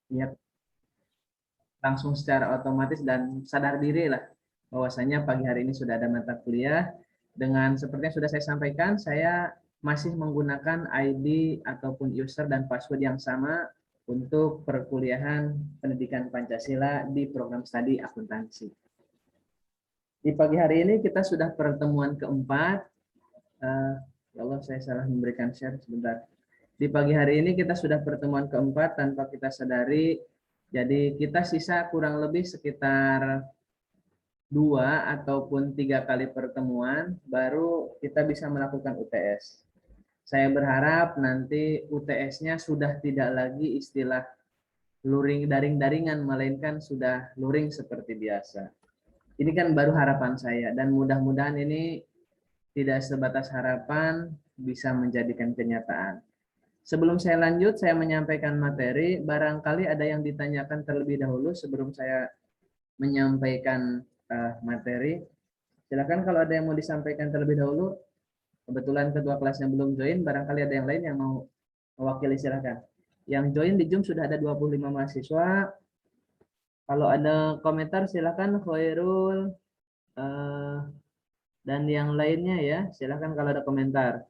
ya langsung secara otomatis dan sadar diri lah bahwasanya pagi hari ini sudah ada mata kuliah. Dengan seperti yang sudah saya sampaikan, saya masih menggunakan ID ataupun user dan password yang sama untuk perkuliahan pendidikan Pancasila di program studi akuntansi. Di pagi hari ini kita sudah pertemuan keempat. Ya Allah, saya salah memberikan share sebentar. Di pagi hari ini kita sudah pertemuan keempat tanpa kita sadari. Jadi kita sisa kurang lebih sekitar 2 ataupun 3 kali pertemuan baru kita bisa melakukan UTS. Saya berharap nanti UTS-nya sudah tidak lagi istilah luring daring-daringan, melainkan sudah luring seperti biasa. Ini kan baru harapan saya dan mudah-mudahan ini tidak sebatas harapan, bisa menjadikan kenyataan. Sebelum saya lanjut, saya menyampaikan materi. Barangkali ada yang ditanyakan terlebih dahulu sebelum saya menyampaikan materi. Silakan kalau ada yang mau disampaikan terlebih dahulu. Kebetulan ketua kelasnya belum join, barangkali ada yang lain yang mau mewakili, silakan. Yang join di Zoom sudah ada 25 mahasiswa. Kalau ada komentar silakan Khairul dan yang lainnya ya, silakan kalau ada komentar.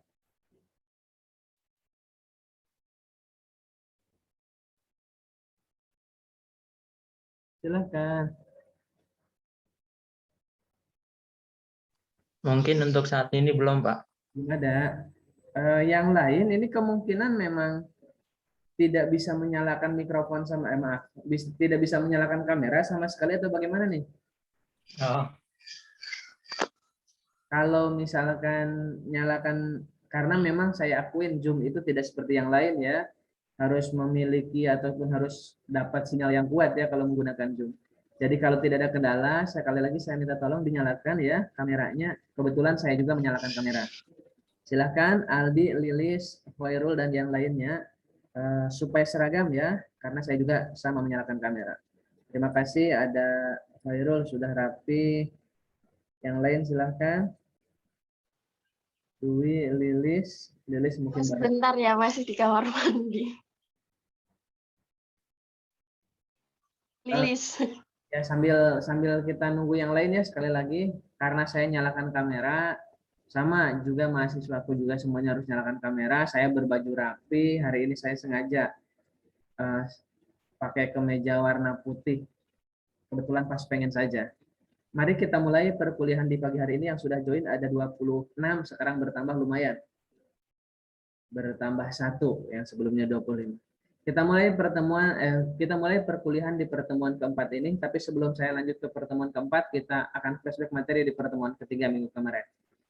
Silakan. Mungkin untuk saat ini belum, Pak. Ada. Yang lain ini kemungkinan memang tidak bisa menyalakan mikrofon sama maaf, tidak bisa menyalakan kamera sama sekali atau bagaimana nih? Oh. Kalau misalkan nyalakan, karena memang saya akuin Zoom itu tidak seperti yang lain ya, harus memiliki ataupun harus dapat sinyal yang kuat ya kalau menggunakan Zoom. Jadi kalau tidak ada kendala, sekali lagi saya minta tolong dinyalakan ya kameranya. Kebetulan saya juga menyalakan kamera. Silahkan Aldi, Lilis, Khairul dan yang lainnya supaya seragam ya, karena saya juga sama menyalakan kamera. Terima kasih, ada Khairul sudah rapi. Yang lain silahkan. Dwi, Lilis, Lilis mungkin sebentar ya, masih di kamar mandi. Lilis. Ya sambil kita nunggu yang lain ya, sekali lagi karena saya nyalakan kamera, sama juga mahasiswaku juga semuanya harus nyalakan kamera. Saya berbaju rapi, hari ini saya sengaja pakai kemeja warna putih, kebetulan pas pengen saja. Mari kita mulai perkuliahan di pagi hari ini. Yang sudah join ada 26, sekarang bertambah lumayan. Bertambah 1 yang sebelumnya 25. Kita mulai perkuliahan di pertemuan keempat ini, tapi sebelum saya lanjut ke pertemuan keempat, kita akan flashback materi di pertemuan ketiga minggu kemarin.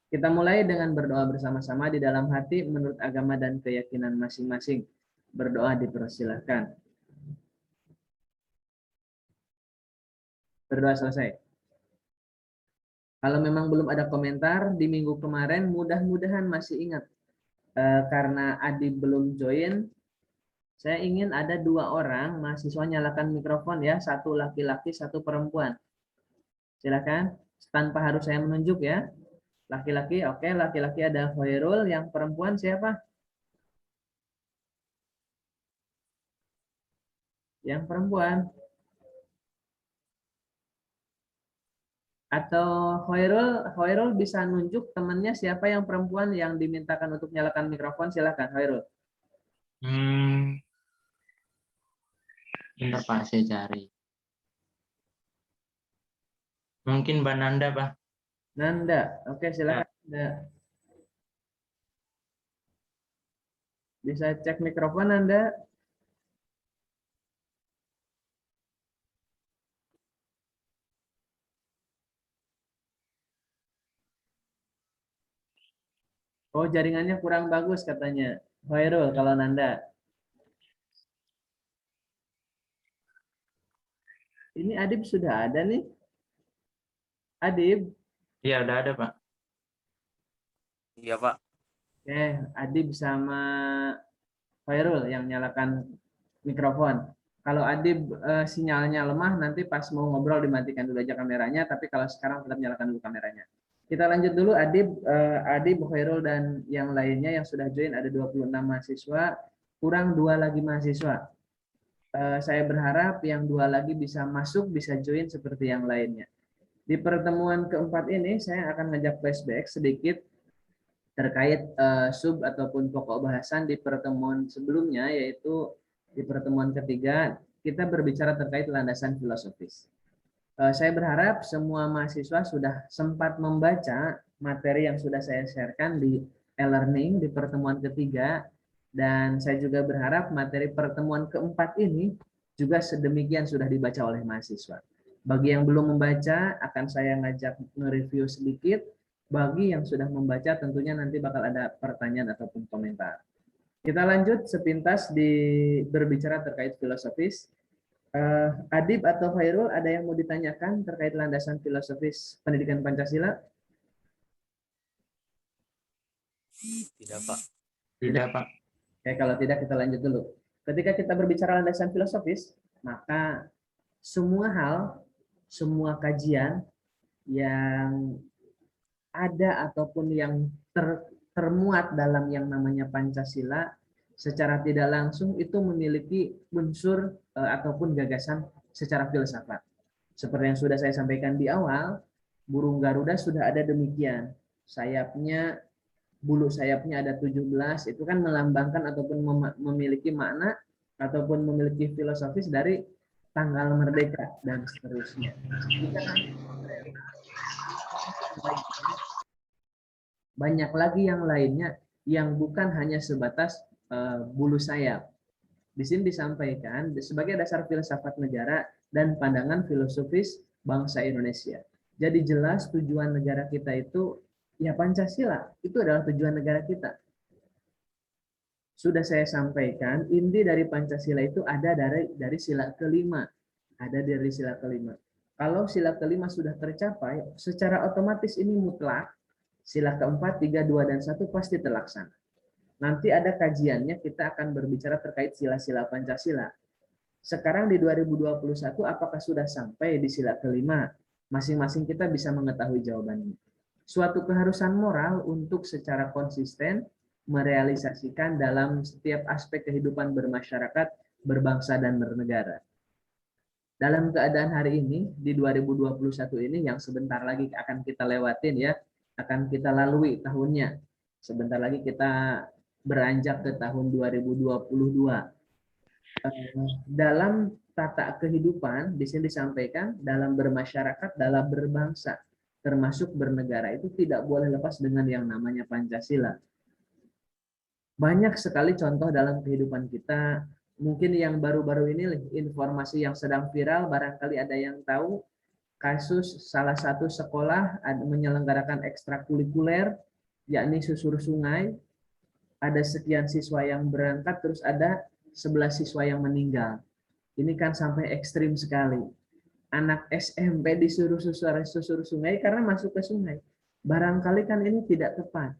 Kita mulai dengan berdoa bersama-sama di dalam hati menurut agama dan keyakinan masing-masing. Berdoa dipersilahkan. Berdoa selesai. Kalau memang belum ada komentar di minggu kemarin, mudah-mudahan masih ingat. Karena Adi belum join, saya ingin ada 2 orang mahasiswa nyalakan mikrofon ya, 1 laki-laki, 1 perempuan. Silakan, tanpa harus saya menunjuk ya. Laki-laki, oke, laki-laki ada Khairul, yang perempuan siapa? Yang perempuan. Atau Khairul bisa nunjuk temannya siapa yang perempuan yang dimintakan untuk nyalakan mikrofon, silakan Khairul. Bentar Pak, saya cari. Mungkin Mbak Nanda, Pak. Nanda, oke silakan. Nanda. Bisa cek mikrofon Anda. Oh, jaringannya kurang bagus katanya. Khairul kalau Nanda. Ini Adib sudah ada nih. Adib. Iya, udah ada, Pak. Iya, Pak. Oke, Adib sama Khairul yang nyalakan mikrofon. Kalau Adib sinyalnya lemah, nanti pas mau ngobrol dimatikan dulu aja kameranya, tapi kalau sekarang tetap nyalakan dulu kameranya. Kita lanjut dulu, Adib, Khairul, dan yang lainnya yang sudah join ada 26 mahasiswa, kurang 2 lagi mahasiswa. Saya berharap yang 2 lagi bisa masuk, bisa join seperti yang lainnya. Di pertemuan keempat ini saya akan ngajak flashback sedikit terkait sub ataupun pokok bahasan di pertemuan sebelumnya, yaitu di pertemuan ketiga kita berbicara terkait landasan filosofis. Saya berharap semua mahasiswa sudah sempat membaca materi yang sudah saya sharekan di e-learning di pertemuan ketiga, dan saya juga berharap materi pertemuan keempat ini juga sedemikian sudah dibaca oleh mahasiswa. Bagi yang belum membaca, akan saya ngajak nge-review sedikit. Bagi yang sudah membaca, tentunya nanti bakal ada pertanyaan ataupun komentar. Kita lanjut sepintas di berbicara terkait filosofis. Adib atau Khairul, ada yang mau ditanyakan terkait landasan filosofis pendidikan Pancasila? Tidak, Pak. Tidak, Pak. Oke, kalau tidak kita lanjut dulu. Ketika kita berbicara landasan filosofis, maka semua hal, semua kajian yang ada ataupun yang termuat dalam yang namanya Pancasila secara tidak langsung itu memiliki unsur ataupun gagasan secara filsafat. Seperti yang sudah saya sampaikan di awal, burung Garuda sudah ada demikian. Sayapnya, bulu sayapnya ada 17, itu kan melambangkan ataupun memiliki makna ataupun memiliki filosofis dari tanggal merdeka dan seterusnya. Banyak lagi yang lainnya yang bukan hanya sebatas bulu sayap. Di sini disampaikan sebagai dasar filsafat negara dan pandangan filosofis bangsa Indonesia. Jadi jelas tujuan negara kita itu ya Pancasila, itu adalah tujuan negara kita. Sudah saya sampaikan, inti dari Pancasila itu ada dari sila kelima. Ada dari sila kelima. Kalau sila kelima sudah tercapai, secara otomatis ini mutlak, sila keempat, 3, 2, dan 1 pasti terlaksana. Nanti ada kajiannya, kita akan berbicara terkait sila-sila Pancasila. Sekarang di 2021, apakah sudah sampai di sila kelima? Masing-masing kita bisa mengetahui jawabannya. Suatu keharusan moral untuk secara konsisten merealisasikan dalam setiap aspek kehidupan bermasyarakat, berbangsa, dan bernegara. Dalam keadaan hari ini, di 2021 ini, yang sebentar lagi akan kita lewatin ya, akan kita lalui tahunnya. Sebentar lagi kita beranjak ke tahun 2022. Dalam tata kehidupan, di sini disampaikan, dalam bermasyarakat, dalam berbangsa, termasuk bernegara, itu tidak boleh lepas dengan yang namanya Pancasila. Banyak sekali contoh dalam kehidupan kita. Mungkin yang baru-baru ini informasi yang sedang viral, barangkali ada yang tahu kasus salah satu sekolah menyelenggarakan ekstrakurikuler, yakni susur sungai. Ada sekian siswa yang berangkat, terus ada 11 siswa yang meninggal. Ini kan sampai ekstrim sekali. Anak SMP disuruh susur sungai karena masuk ke sungai. Barangkali kan ini tidak tepat.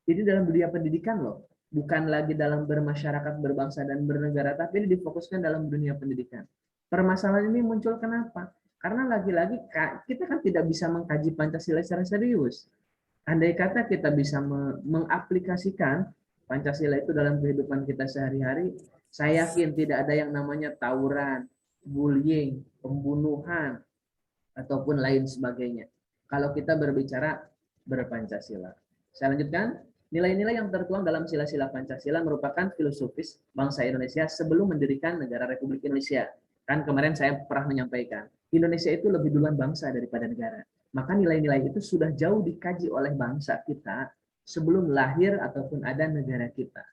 Ini dalam dunia pendidikan loh. Bukan lagi dalam bermasyarakat, berbangsa, dan bernegara, tapi ini difokuskan dalam dunia pendidikan. Permasalahan ini muncul kenapa? Karena lagi-lagi kita kan tidak bisa mengkaji Pancasila secara serius. Andai kata kita bisa mengaplikasikan Pancasila itu dalam kehidupan kita sehari-hari, saya yakin tidak ada yang namanya tawuran, bullying, pembunuhan, ataupun lain sebagainya. Kalau kita berbicara berpancasila. Saya lanjutkan. Nilai-nilai yang tertuang dalam sila-sila Pancasila merupakan filosofis bangsa Indonesia sebelum mendirikan negara Republik Indonesia. Kan kemarin saya pernah menyampaikan, Indonesia itu lebih duluan bangsa daripada negara. Maka nilai-nilai itu sudah jauh dikaji oleh bangsa kita sebelum lahir ataupun ada negara kita.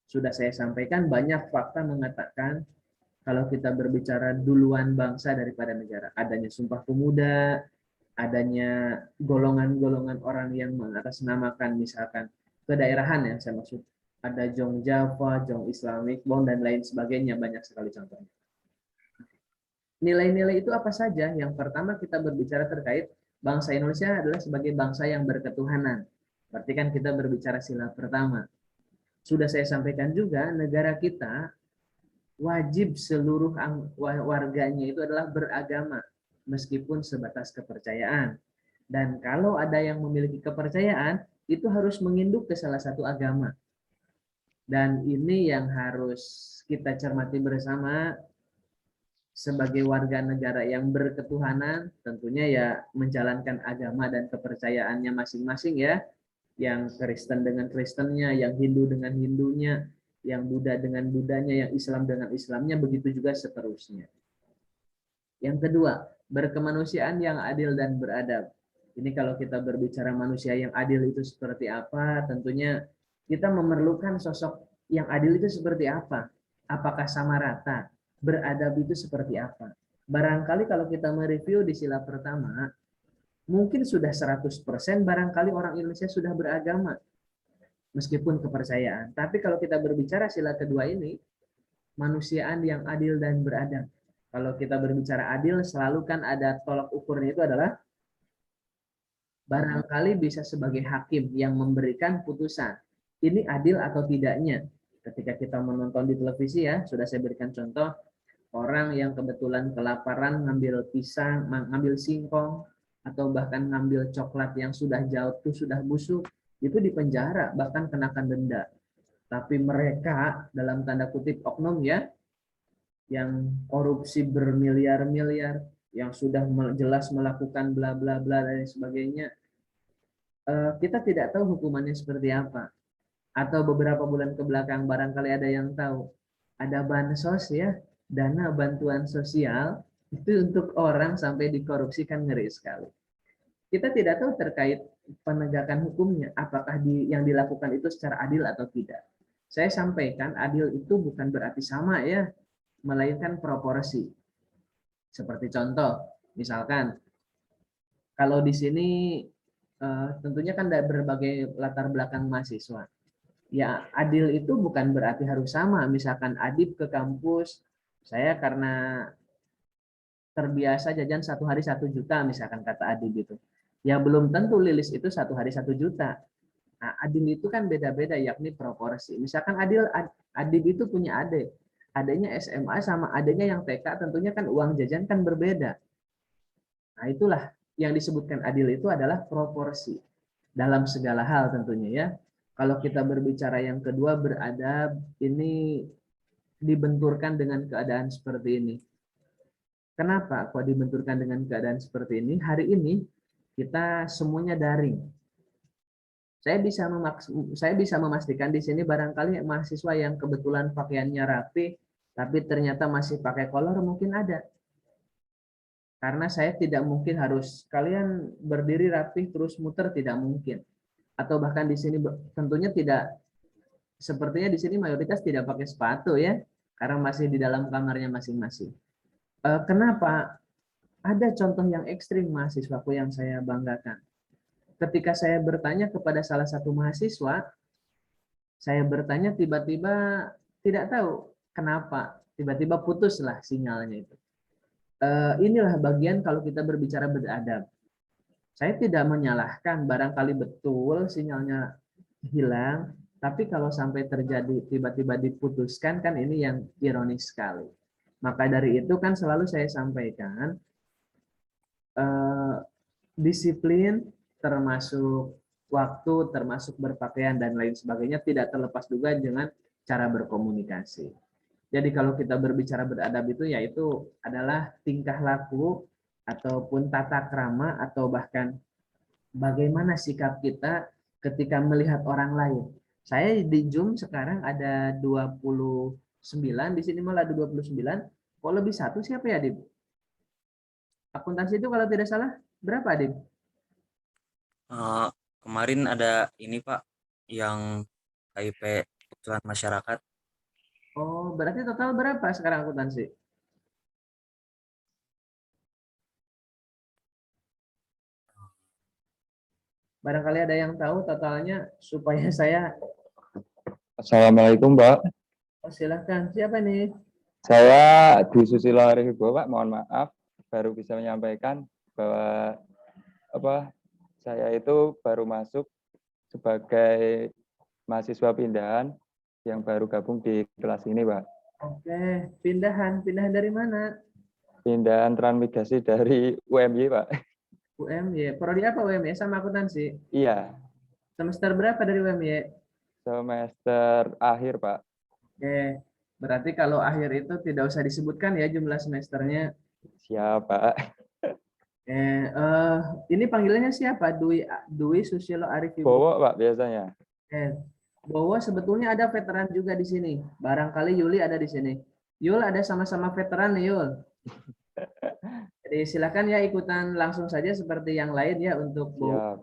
Sudah saya sampaikan, banyak fakta mengatakan kalau kita berbicara duluan bangsa daripada negara. Adanya Sumpah Pemuda, adanya golongan-golongan orang yang mengatasnamakan misalkan kedaerahan yang saya maksud, ada Jong Java, Jong Islamic Bond, dan lain sebagainya, banyak sekali contohnya. Nilai-nilai itu apa saja? Yang pertama kita berbicara terkait bangsa Indonesia adalah sebagai bangsa yang berketuhanan. Berarti kan kita berbicara sila pertama. Sudah saya sampaikan juga, negara kita wajib seluruh warganya itu adalah beragama, meskipun sebatas kepercayaan. Dan kalau ada yang memiliki kepercayaan, itu harus menginduk ke salah satu agama. Dan ini yang harus kita cermati bersama sebagai warga negara yang berketuhanan, tentunya ya menjalankan agama dan kepercayaannya masing-masing ya. Yang Kristen dengan Kristennya, yang Hindu dengan Hindunya, yang Buddha dengan Budanya, yang Islam dengan Islamnya, begitu juga seterusnya. Yang kedua, berkemanusiaan yang adil dan beradab. Ini kalau kita berbicara manusia yang adil itu seperti apa, tentunya kita memerlukan sosok yang adil itu seperti apa. Apakah sama rata? Beradab itu seperti apa? Barangkali kalau kita mereview di sila pertama, mungkin sudah 100% barangkali orang Indonesia sudah beragama, meskipun kepercayaan. Tapi kalau kita berbicara sila kedua ini, manusiaan yang adil dan beradab. Kalau kita berbicara adil, selalu kan ada tolak ukurnya, itu adalah barangkali bisa sebagai hakim yang memberikan putusan. Ini adil atau tidaknya. Ketika kita menonton di televisi ya, sudah saya berikan contoh, orang yang kebetulan kelaparan ngambil pisang, ngambil singkong, atau bahkan ngambil coklat yang sudah jatuh, sudah busuk, itu dipenjara, bahkan kenakan denda. Tapi mereka, dalam tanda kutip oknum ya, yang korupsi bermiliar-miliar, yang sudah jelas melakukan bla bla bla dan sebagainya, kita tidak tahu hukumannya seperti apa. Atau beberapa bulan ke belakang barangkali ada yang tahu, ada bansos ya, dana bantuan sosial itu untuk orang sampai dikorupsi, kan ngeri sekali. Kita tidak tahu terkait penegakan hukumnya, apakah yang dilakukan itu secara adil atau tidak. Saya sampaikan adil itu bukan berarti sama ya, melainkan proporsi. Seperti contoh, misalkan kalau di sini tentunya kan ada berbagai latar belakang mahasiswa. Ya, adil itu bukan berarti harus sama. Misalkan Adib ke kampus, saya karena terbiasa jajan 1 hari 1 juta, misalkan kata Adib itu. Ya belum tentu Lilis itu 1 hari 1 juta. Nah, adil itu kan beda-beda, yakni proporsi. Misalkan Adib itu punya adik. Adiknya SMA sama adiknya yang TK, tentunya kan uang jajan kan berbeda. Nah, itulah yang disebutkan adil itu adalah proporsi. Dalam segala hal tentunya ya. Kalau kita berbicara yang kedua, beradab, ini dibenturkan dengan keadaan seperti ini. Kenapa kok dibenturkan dengan keadaan seperti ini? Hari ini kita semuanya daring. Saya bisa memastikan di sini barangkali mahasiswa yang kebetulan pakaiannya rapi, tapi ternyata masih pakai kolor mungkin ada. Karena saya tidak mungkin harus kalian berdiri rapi terus muter, tidak mungkin. Atau bahkan di sini tentunya tidak, sepertinya di sini mayoritas tidak pakai sepatu ya, karena masih di dalam kamarnya masing-masing. Kenapa? Ada contoh yang ekstrim mahasiswaku yang saya banggakan. Ketika saya bertanya kepada salah satu mahasiswa, saya bertanya tiba-tiba tidak tahu kenapa, tiba-tiba putuslah sinyalnya itu. Inilah bagian kalau kita berbicara beradab. Saya tidak menyalahkan, barangkali betul sinyalnya hilang, tapi kalau sampai terjadi tiba-tiba diputuskan, kan ini yang ironis sekali. Maka dari itu kan selalu saya sampaikan, disiplin termasuk waktu, termasuk berpakaian dan lain sebagainya tidak terlepas juga dengan cara berkomunikasi. Jadi kalau kita berbicara beradab itu yaitu adalah tingkah laku ataupun tata krama atau bahkan bagaimana sikap kita ketika melihat orang lain. Saya di Zoom sekarang ada 29, di sini malah ada 29. Kok lebih satu siapa ya, Adib? Akuntansi itu kalau tidak salah berapa, Adib? Kemarin ada ini Pak, yang KIP Kebutuhan Masyarakat. Oh, berarti total berapa sekarang akuntansi? Barangkali ada yang tahu totalnya supaya saya. Assalamualaikum, Mbak. Oh, silahkan. Siapa nih? Saya Dwi Susilo Arifibo, Pak. Mohon maaf, baru bisa menyampaikan bahwa saya itu baru masuk sebagai mahasiswa pindahan yang baru gabung di kelas ini, Pak. Oke, pindahan dari mana? Pindahan transmigrasi dari UMY, Pak. UMY. Prodi apa UMY? Sama akuntansi? Iya, Semester berapa dari UMY? semester akhir, Pak. Oke, berarti kalau akhir itu tidak usah disebutkan ya jumlah semesternya. Siap, Pak. Ini panggilannya siapa? Dwi Susilo Arif Ibu. Bowo, Pak, biasanya. Bowo sebetulnya ada veteran juga di sini. Barangkali Yuli ada di sini. Yul ada sama-sama veteran nih Yul. Jadi silakan ya ikutan langsung saja seperti yang lain ya untuk Bowo. Siap.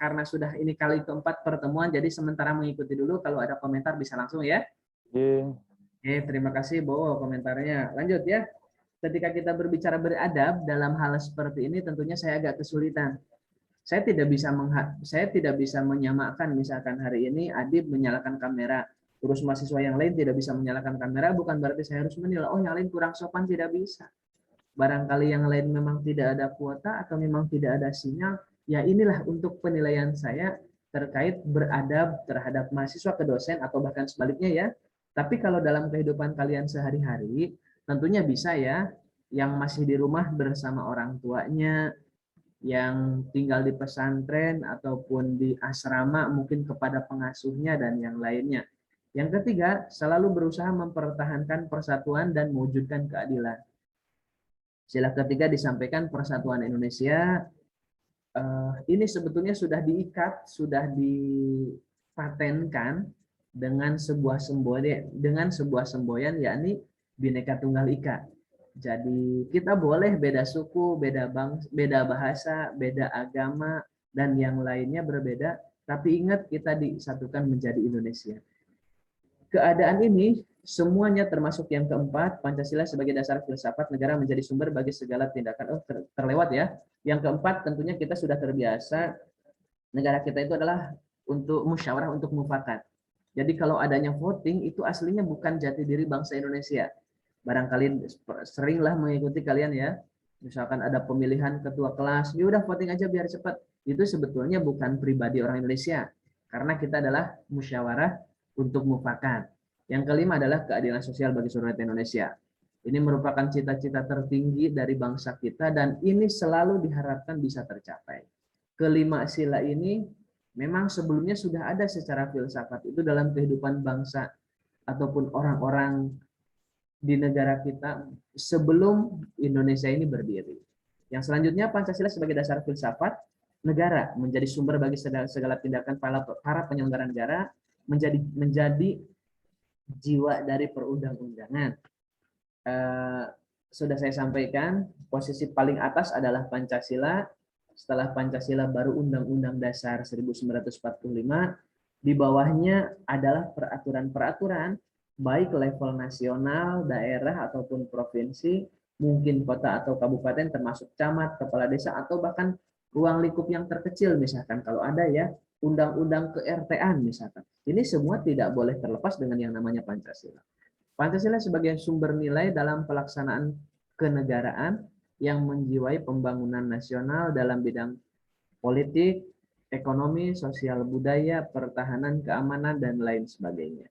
Karena sudah ini kali keempat pertemuan, jadi sementara mengikuti dulu. Kalau ada komentar bisa langsung ya. Oke. Oke, terima kasih Bowo komentarnya. Lanjut ya. Ketika kita berbicara beradab dalam hal seperti ini, tentunya saya agak kesulitan. Saya tidak bisa menyamakan misalkan hari ini Adib menyalakan kamera, terus mahasiswa yang lain tidak bisa menyalakan kamera, bukan berarti saya harus menilai oh yang lain kurang sopan, tidak bisa. Barangkali yang lain memang tidak ada kuota atau memang tidak ada sinyal, ya inilah untuk penilaian saya terkait beradab terhadap mahasiswa ke dosen atau bahkan sebaliknya ya. Tapi kalau dalam kehidupan kalian sehari-hari, tentunya bisa ya, yang masih di rumah bersama orang tuanya, yang tinggal di pesantren ataupun di asrama mungkin kepada pengasuhnya dan yang lainnya. Yang ketiga, selalu berusaha mempertahankan persatuan dan mewujudkan keadilan. Sila ketiga disampaikan Persatuan Indonesia. Ini sebetulnya sudah diikat, sudah dipatenkan dengan sebuah semboyan yakni Bhinneka Tunggal Ika. Jadi kita boleh beda suku, beda bahasa, beda agama, dan yang lainnya berbeda, tapi ingat kita disatukan menjadi Indonesia. Keadaan ini semuanya termasuk yang keempat, Pancasila sebagai dasar filsafat negara menjadi sumber bagi segala tindakan. Terlewat ya. Yang keempat tentunya kita sudah terbiasa, negara kita itu adalah untuk musyawarah, untuk mufakat. Jadi kalau adanya voting itu aslinya bukan jati diri bangsa Indonesia. Barangkali seringlah mengikuti kalian ya, misalkan ada pemilihan ketua kelas, ya udah voting aja biar cepat. Itu sebetulnya bukan pribadi orang Indonesia, karena kita adalah musyawarah untuk mufakat. Yang kelima adalah keadilan sosial bagi seluruh rakyat Indonesia. Ini merupakan cita-cita tertinggi dari bangsa kita dan ini selalu diharapkan bisa tercapai. Kelima sila ini memang sebelumnya sudah ada secara filsafat itu dalam kehidupan bangsa ataupun orang-orang di negara kita sebelum Indonesia ini berdiri. Yang selanjutnya Pancasila sebagai dasar filsafat negara menjadi sumber bagi segala tindakan para penyelenggara negara, menjadi jiwa dari perundang-undangan. Sudah saya sampaikan, posisi paling atas adalah Pancasila, setelah Pancasila baru Undang-Undang Dasar 1945, di bawahnya adalah peraturan-peraturan baik level nasional, daerah, ataupun provinsi, mungkin kota atau kabupaten, termasuk camat, kepala desa, atau bahkan ruang lingkup yang terkecil, misalkan kalau ada ya, undang-undang ke-RT-an misalkan. Ini semua tidak boleh terlepas dengan yang namanya Pancasila. Pancasila sebagai sumber nilai dalam pelaksanaan kenegaraan yang menjiwai pembangunan nasional dalam bidang politik, ekonomi, sosial budaya, pertahanan, keamanan, dan lain sebagainya.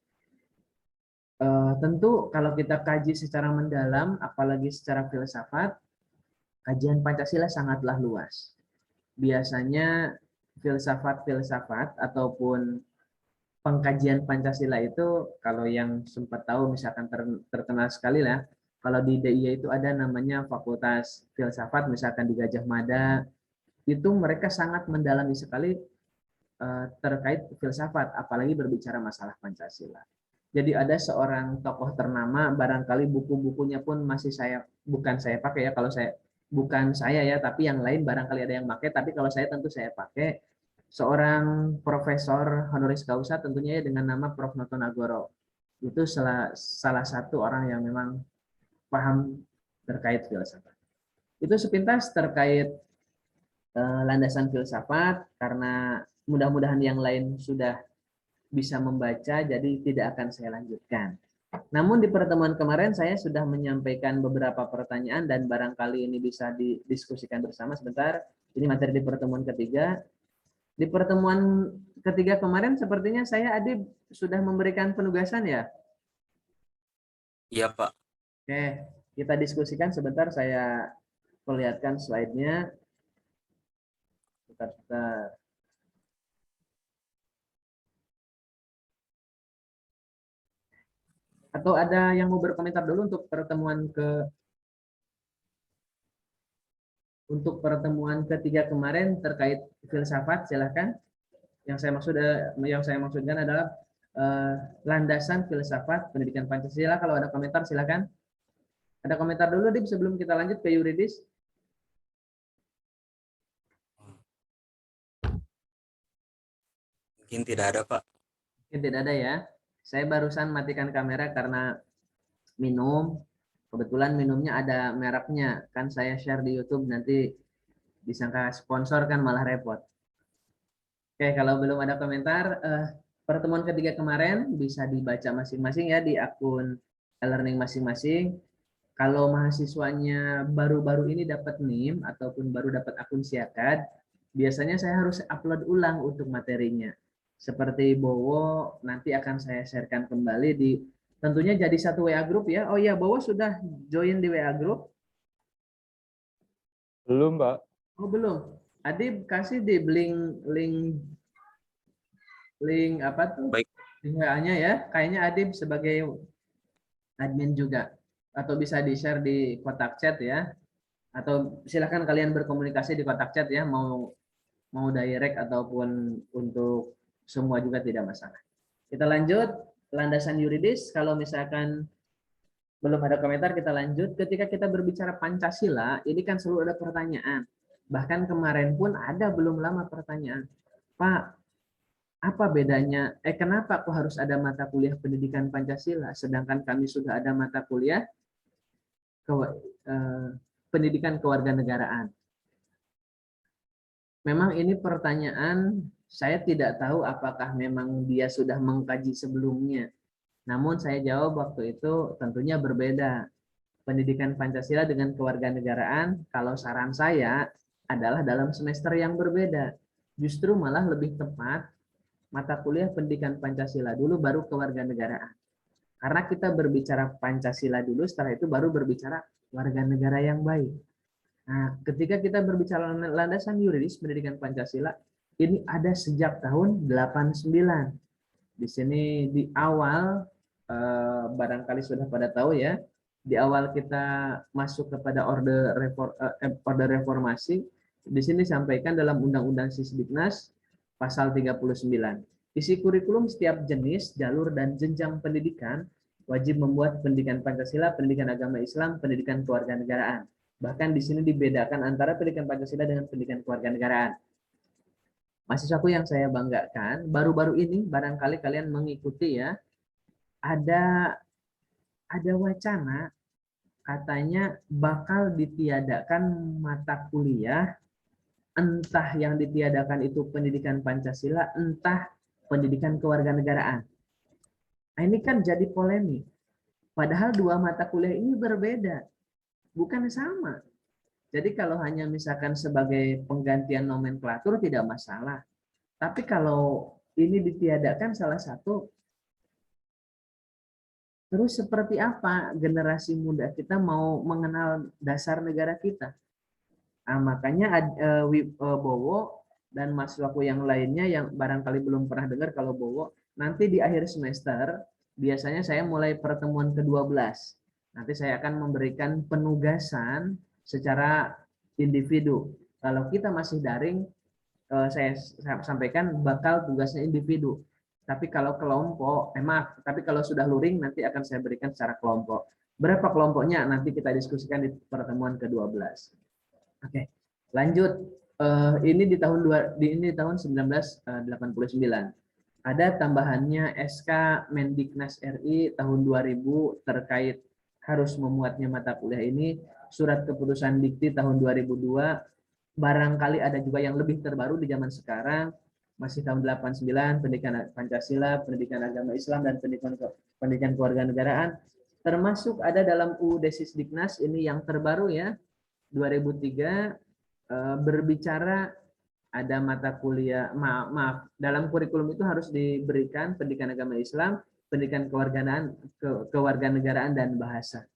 Tentu kalau kita kaji secara mendalam, apalagi secara filsafat, kajian Pancasila sangatlah luas. Biasanya filsafat ataupun pengkajian Pancasila itu, kalau yang sempat tahu misalkan terkenal sekali lah, kalau di DIY itu ada namanya Fakultas Filsafat, misalkan di Gajah Mada, itu mereka sangat mendalami sekali terkait filsafat, apalagi berbicara masalah Pancasila. Jadi ada seorang tokoh ternama, barangkali buku-bukunya pun masih bukan saya pakai ya, kalau saya bukan saya ya, tapi yang lain barangkali ada yang pakai, tapi kalau saya tentu saya pakai. Seorang profesor honoris causa tentunya ya dengan nama Prof. Noto Nagoro. Itu salah satu orang yang memang paham terkait filsafat. Itu sepintas terkait landasan filsafat, karena mudah-mudahan yang lain sudah bisa membaca, jadi tidak akan saya lanjutkan. Namun di pertemuan kemarin saya sudah menyampaikan beberapa pertanyaan dan barangkali ini bisa didiskusikan bersama sebentar. Ini materi di pertemuan ketiga. Di pertemuan ketiga kemarin sepertinya saya Adib sudah memberikan penugasan ya? Iya, Pak. Oke, kita diskusikan sebentar, saya perlihatkan slide-nya. Sebentar. Atau ada yang mau berkomentar dulu untuk pertemuan ketiga kemarin terkait filsafat, silahkan. Yang saya maksudkan adalah landasan filsafat pendidikan Pancasila. Kalau ada komentar silahkan. Ada komentar dulu Dip sebelum kita lanjut ke yuridis. Mungkin tidak ada, Pak. Mungkin tidak ada ya. Saya barusan matikan kamera karena minum. Kebetulan minumnya ada mereknya. Kan saya share di YouTube, nanti disangka sponsor kan malah repot. Oke, kalau belum ada komentar, pertemuan ketiga kemarin bisa dibaca masing-masing ya di akun e-learning masing-masing. Kalau mahasiswanya baru-baru ini dapat NIM ataupun baru dapat akun Siakad, biasanya saya harus upload ulang untuk materinya. Seperti Bowo, nanti akan saya sharekan kembali di, tentunya jadi satu WA group ya. Oh iya, Bowo sudah join di WA group? Belum, Pak. Oh belum. Adib kasih di link apa tuh? Baik. Link WA-nya ya. Kayaknya Adib sebagai admin juga. Atau bisa di-share di kotak chat ya. Atau silahkan kalian berkomunikasi di kotak chat ya. Mau direct ataupun untuk semua juga tidak masalah. Kita lanjut. Landasan yuridis. Kalau misalkan belum ada komentar, kita lanjut. Ketika kita berbicara Pancasila, ini kan selalu ada pertanyaan. Bahkan kemarin pun ada belum lama pertanyaan. Pak, apa bedanya? Kenapa kok harus ada mata kuliah pendidikan Pancasila, sedangkan kami sudah ada mata kuliah pendidikan kewarganegaraan? Memang ini pertanyaan, saya tidak tahu apakah memang dia sudah mengkaji sebelumnya. Namun saya jawab waktu itu tentunya berbeda. Pendidikan Pancasila dengan kewarganegaraan, kalau saran saya adalah dalam semester yang berbeda. Justru malah lebih tepat mata kuliah pendidikan Pancasila dulu baru kewarganegaraan. Karena kita berbicara Pancasila dulu, setelah itu baru berbicara warga negara yang baik. Nah, ketika kita berbicara landasan yuridis pendidikan Pancasila, ini ada sejak tahun 89. Di sini di awal, barangkali sudah pada tahu ya, di awal kita masuk kepada orde reformasi, di sini disampaikan dalam Undang-Undang Sisdiknas pasal 39. Isi kurikulum setiap jenis, jalur, dan jenjang pendidikan wajib membuat pendidikan Pancasila, pendidikan agama Islam, pendidikan kewarganegaraan. Bahkan di sini dibedakan antara pendidikan Pancasila dengan pendidikan kewarganegaraan. Mahasiswaku yang saya banggakan, baru-baru ini barangkali kalian mengikuti ya, ada wacana katanya bakal ditiadakan mata kuliah, entah yang ditiadakan itu pendidikan Pancasila, entah pendidikan kewarganegaraan. Nah, ini kan jadi polemik. Padahal dua mata kuliah ini berbeda, bukan sama. Jadi kalau hanya misalkan sebagai penggantian nomenklatur tidak masalah. Tapi kalau ini ditiadakan salah satu, terus seperti apa generasi muda kita mau mengenal dasar negara kita? Nah, makanya Bowo dan mahasiswaku yang lainnya yang barangkali belum pernah dengar, kalau Bowo, nanti di akhir semester, biasanya saya mulai pertemuan ke-12. Nanti saya akan memberikan penugasan secara individu. Kalau kita masih daring, saya sampaikan bakal tugasnya individu. Tapi kalau kelompok, tapi kalau sudah luring nanti akan saya berikan secara kelompok. Berapa kelompoknya nanti kita diskusikan di pertemuan ke-12. Oke, lanjut. Ini di tahun 1989. Ada tambahannya SK Mendiknas RI tahun 2000 terkait harus memuatnya mata kuliah ini, surat keputusan Dikti tahun 2002. Barangkali ada juga yang lebih terbaru di zaman sekarang, masih tahun 89, pendidikan Pancasila, pendidikan agama Islam, dan pendidikan kewarganegaraan. Termasuk ada dalam UUD Sisdiknas, ini yang terbaru ya, 2003, berbicara ada mata kuliah, maaf, dalam kurikulum itu harus diberikan pendidikan agama Islam, pendidikan kewarganegaraan, dan bahasa.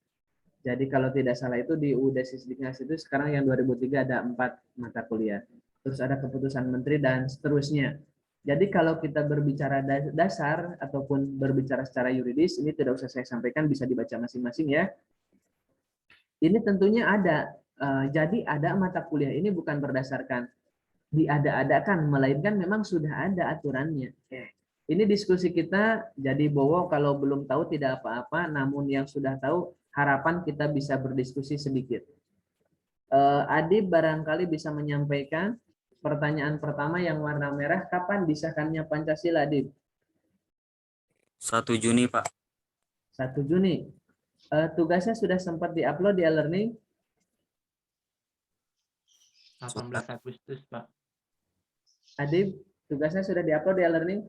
Jadi kalau tidak salah itu di UUD Sisdiknas itu sekarang yang 2003 ada 4 mata kuliah. Terus ada keputusan menteri dan seterusnya. Jadi kalau kita berbicara dasar ataupun berbicara secara yuridis, ini tidak usah saya sampaikan, bisa dibaca masing-masing ya. Ini tentunya ada. Jadi ada mata kuliah ini bukan berdasarkan diada-adakan, melainkan memang sudah ada aturannya. Ini diskusi kita, jadi Bowo kalau belum tahu tidak apa-apa, namun yang sudah tahu harapan kita bisa berdiskusi sedikit. Adib barangkali bisa menyampaikan pertanyaan pertama yang warna merah, kapan disahkannya Pancasila, Adib? 1 Juni, Pak. 1 Juni. Tugasnya sudah sempat diupload di e-learning? 18 Agustus, Pak. Adib, tugasnya sudah diupload di e-learning?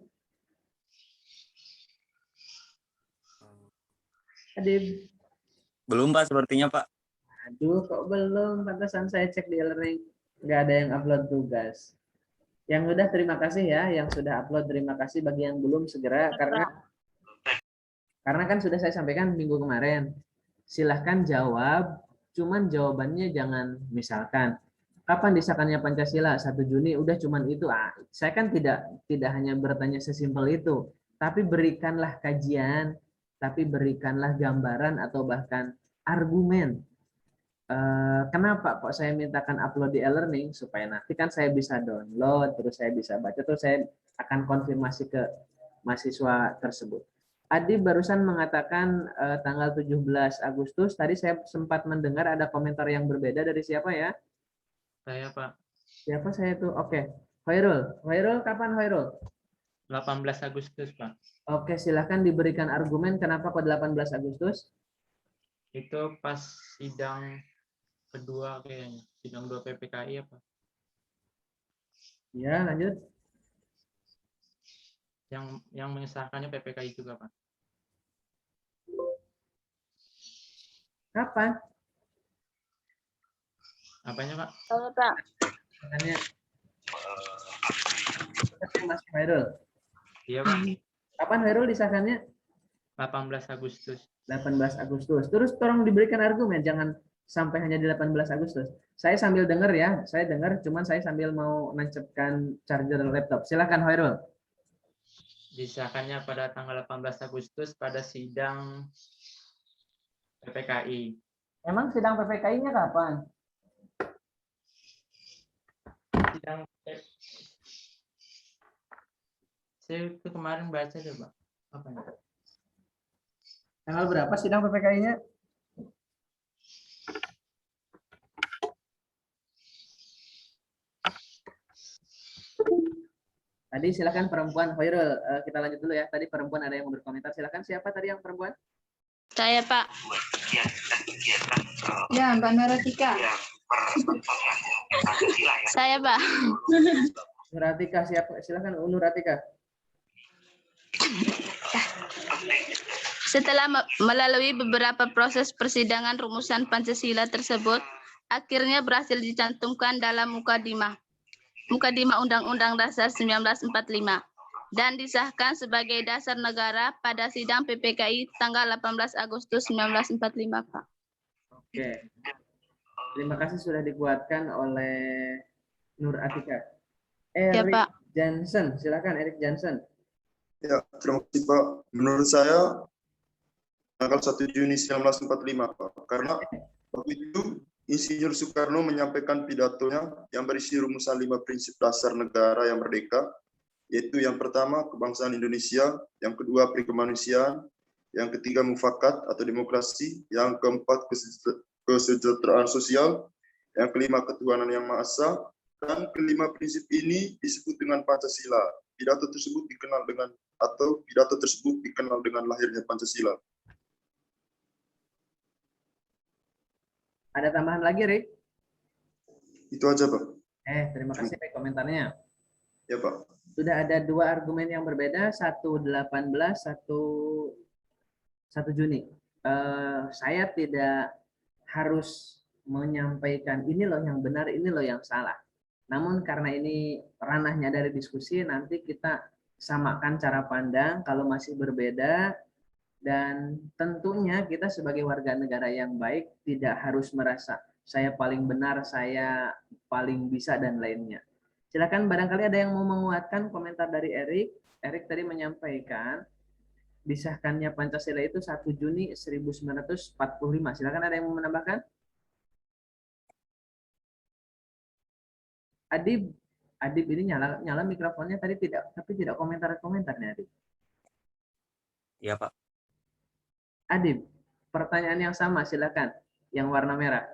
Adib? Belum, Pak, sepertinya, Pak. Aduh, kok belum? Pantesan saya cek di e-learning. Nggak ada yang upload tugas. Yang sudah terima kasih ya, yang sudah upload terima kasih, bagi yang belum segera, karena kan sudah saya sampaikan minggu kemarin. Silahkan jawab, cuman jawabannya jangan misalkan kapan disahkannya Pancasila 1 Juni, udah cuman itu. Saya kan tidak hanya bertanya sesimpel itu, tapi berikanlah kajian, tapi berikanlah gambaran atau bahkan argumen. Kenapa kok saya mintakan upload di e-learning, supaya nanti kan saya bisa download, terus saya bisa baca, terus saya akan konfirmasi ke mahasiswa tersebut. Adi barusan mengatakan tanggal 17 Agustus, tadi saya sempat mendengar ada komentar yang berbeda dari siapa ya? Saya, Pak. Siapa saya itu? Oke. Hoirul. Hoirul, kapan Hoirul? 18 Agustus, Pak. Oke, silahkan diberikan argumen kenapa kok 18 Agustus? Itu pas sidang kedua kayaknya. Sidang 2 PPKI apa? Ya, lanjut. Yang mengesahkannya PPKI juga, Pak. Kapan? Apanya, Pak? Halo, Pak. Makanya Mas Hoirul. Iya, Pak. Kapan Hoirul disahkannya? 18 Agustus. 18 Agustus. Terus tolong diberikan argumen, jangan sampai hanya di 18 Agustus. Saya sambil dengar ya, saya dengar, cuman saya sambil mau nancapkan charger laptop. Silakan Hoirul. Disahkannya pada tanggal 18 Agustus pada sidang PPKI. Emang sidang PPKI-nya kapan? Sidang saya itu kemarin baca coba. Apa ya? Tanggal berapa sidang PPKI-nya? Tadi silakan perempuan Hoirul, kita lanjut dulu ya. Tadi perempuan ada yang mau berkomentar. Silakan, siapa tadi yang perempuan? Saya, Pak. Ya, Mbak Nuratika. Saya, Pak. Nuratika, siapa? Silakan Nuratika. Setelah melalui beberapa proses persidangan rumusan Pancasila tersebut, akhirnya berhasil dicantumkan dalam Mukadimah Undang-Undang Dasar 1945 dan disahkan sebagai dasar negara pada sidang PPKI tanggal 18 Agustus 1945, Pak. Oke. Terima kasih sudah dikuatkan oleh Nur Atika. Ya, Eric Pak. Johnson, silakan Eric Johnson. Ya, terima kasih Pak. Menurut saya tanggal 1 Juni 1945 Pak. Karena waktu itu Insinyur Soekarno menyampaikan pidatonya yang berisi rumusan 5 prinsip dasar negara yang merdeka, yaitu yang pertama kebangsaan Indonesia, yang kedua perikemanusiaan, yang ketiga mufakat atau demokrasi, yang keempat kesejahteraan sosial, yang kelima ketuhanan yang Maha Esa, dan kelima prinsip ini disebut dengan Pancasila. Pidato tersebut dikenal dengan lahirnya Pancasila. Ada tambahan lagi, Rick? Itu aja, Pak. Terima kasih Rick komentarnya. Ya, Pak. Sudah ada 2 argumen yang berbeda, 1/18, 1 Juni. Saya tidak harus menyampaikan ini loh yang benar, ini loh yang salah. Namun karena ini ranahnya dari diskusi, nanti kita samakan cara pandang kalau masih berbeda, dan tentunya kita sebagai warga negara yang baik tidak harus merasa saya paling benar, saya paling bisa, dan lainnya. Silakan, barangkali ada yang mau menguatkan komentar dari Erik. Erik tadi menyampaikan disahkannya Pancasila itu 1 Juni 1945. Silakan, ada yang mau menambahkan? Adib, Adib ini nyala mikrofonnya tadi tapi tidak komentarnya Adib. Iya Pak. Adib, pertanyaan yang sama silakan, yang warna merah.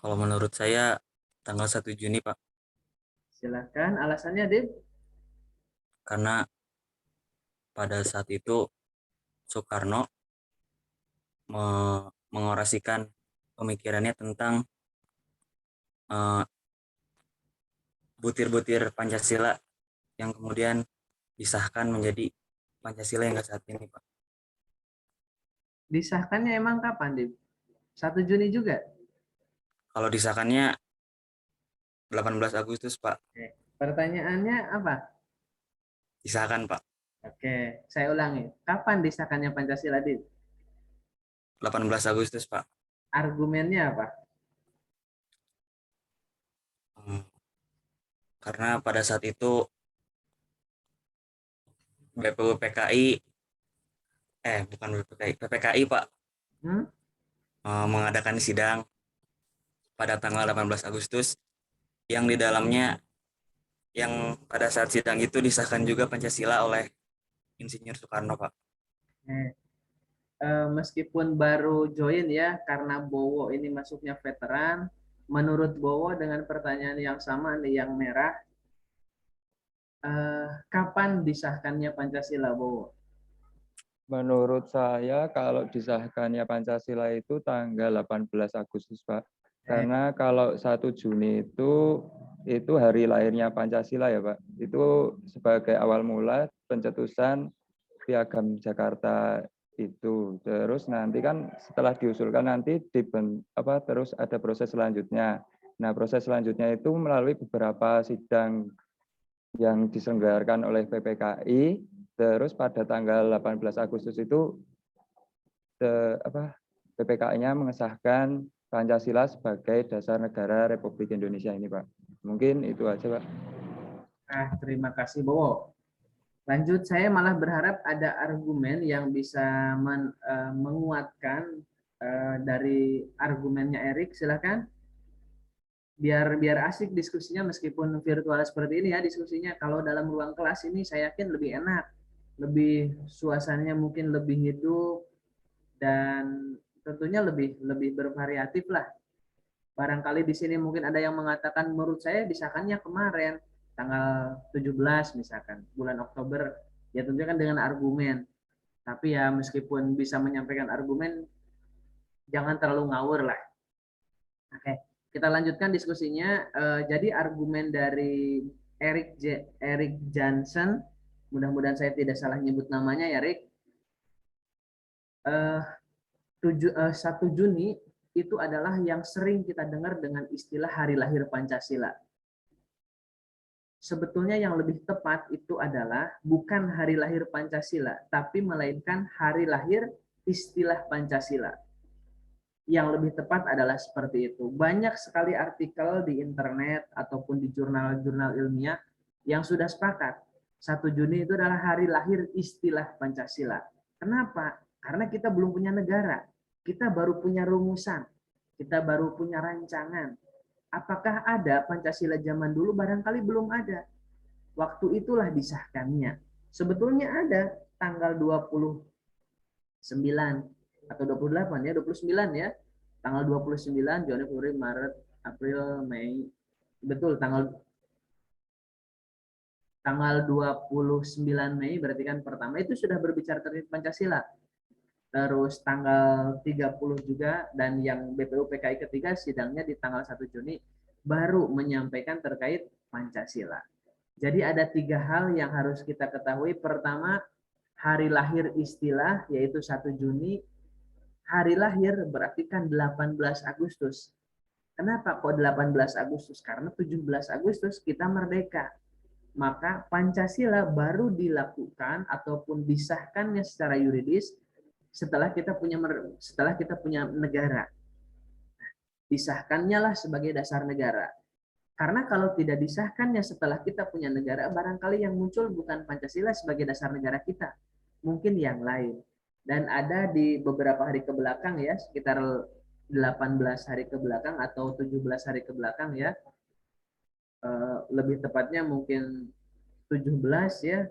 Kalau menurut saya tanggal 1 Juni Pak, Silakan, alasannya Adib. karena pada saat itu Soekarno mengorasikan pemikirannya tentang butir-butir Pancasila yang kemudian disahkan menjadi Pancasila yang saat ini Pak. Disahkannya emang kapan, Adib? 1 Juni juga? Kalau disahkannya 18 Agustus Pak, Pertanyaannya apa? disahkan Pak. Oke, saya ulangi. Kapan disahkannya Pancasila, Adib? 18 Agustus Pak. Argumennya apa? Karena pada saat itu BPUPKI bukan BPKI, PPKI Pak mengadakan sidang pada tanggal 18 Agustus yang di dalamnya yang pada saat sidang itu disahkan juga Pancasila oleh Insinyur Soekarno Pak. Meskipun baru join ya, karena Bowo ini masuknya veteran, menurut Bowo dengan pertanyaan yang sama nih yang merah, kapan disahkannya Pancasila, Bowo? Menurut saya kalau disahkannya Pancasila itu tanggal 18 Agustus, Pak. Karena kalau 1 Juni itu hari lahirnya Pancasila ya, Pak. Itu sebagai awal mula pencetusan Piagam Jakarta itu. Terus nanti kan setelah diusulkan nanti terus ada proses selanjutnya. Nah, proses selanjutnya itu melalui beberapa sidang yang diselenggarakan oleh PPKI. Terus pada tanggal 18 Agustus itu PPKI-nya mengesahkan Pancasila sebagai dasar negara Republik Indonesia ini, Pak. Mungkin itu aja, Pak. Nah, terima kasih, Bowo. Lanjut, saya malah berharap ada argumen yang bisa menguatkan dari argumennya Erik. Silakan. Biar asik diskusinya meskipun virtual seperti ini ya diskusinya. Kalau dalam ruang kelas ini saya yakin lebih enak, lebih suasananya mungkin lebih hidup dan tentunya lebih bervariatif lah. Barangkali di sini mungkin ada yang mengatakan menurut saya disahkannya kemarin tanggal 17 misalkan bulan Oktober, ya tentunya kan dengan argumen. Tapi ya meskipun bisa menyampaikan argumen, jangan terlalu ngawur lah. Oke, kita lanjutkan diskusinya. Jadi argumen dari Erik Johnson, mudah-mudahan saya tidak salah nyebut namanya ya, Erik. 1 Juni itu adalah yang sering kita dengar dengan istilah hari lahir Pancasila. Sebetulnya yang lebih tepat itu adalah bukan hari lahir Pancasila, tapi melainkan hari lahir istilah Pancasila. Yang lebih tepat adalah seperti itu. Banyak sekali artikel di internet ataupun di jurnal-jurnal ilmiah yang sudah sepakat 1 Juni itu adalah hari lahir istilah Pancasila. Kenapa? Karena kita belum punya negara. Kita baru punya rumusan. Kita baru punya rancangan. Apakah ada Pancasila zaman dulu? Barangkali belum ada. Waktu itulah disahkannya. Sebetulnya ada tanggal 29 atau 28 ya, 29 ya. Tanggal 29 Januari, Februari, Maret, April, Mei. Betul, tanggal 29 Mei berarti kan pertama itu sudah berbicara terkait Pancasila. Terus tanggal 30 juga, dan yang BPUPKI ketiga sidangnya di tanggal 1 Juni baru menyampaikan terkait Pancasila. Jadi ada 3 hal yang harus kita ketahui. Pertama, hari lahir istilah yaitu 1 Juni. Hari lahir berarti kan 18 Agustus. Kenapa kok 18 Agustus? Karena 17 Agustus kita merdeka. Maka Pancasila baru dilakukan ataupun disahkannya secara yuridis setelah kita punya negara. disahkannya lah sebagai dasar negara. Karena kalau tidak disahkannya setelah kita punya negara, barangkali yang muncul bukan Pancasila sebagai dasar negara kita, mungkin yang lain. Dan ada di beberapa hari ke belakang ya, sekitar 18 hari ke belakang atau 17 hari ke belakang ya, lebih tepatnya mungkin 17 ya,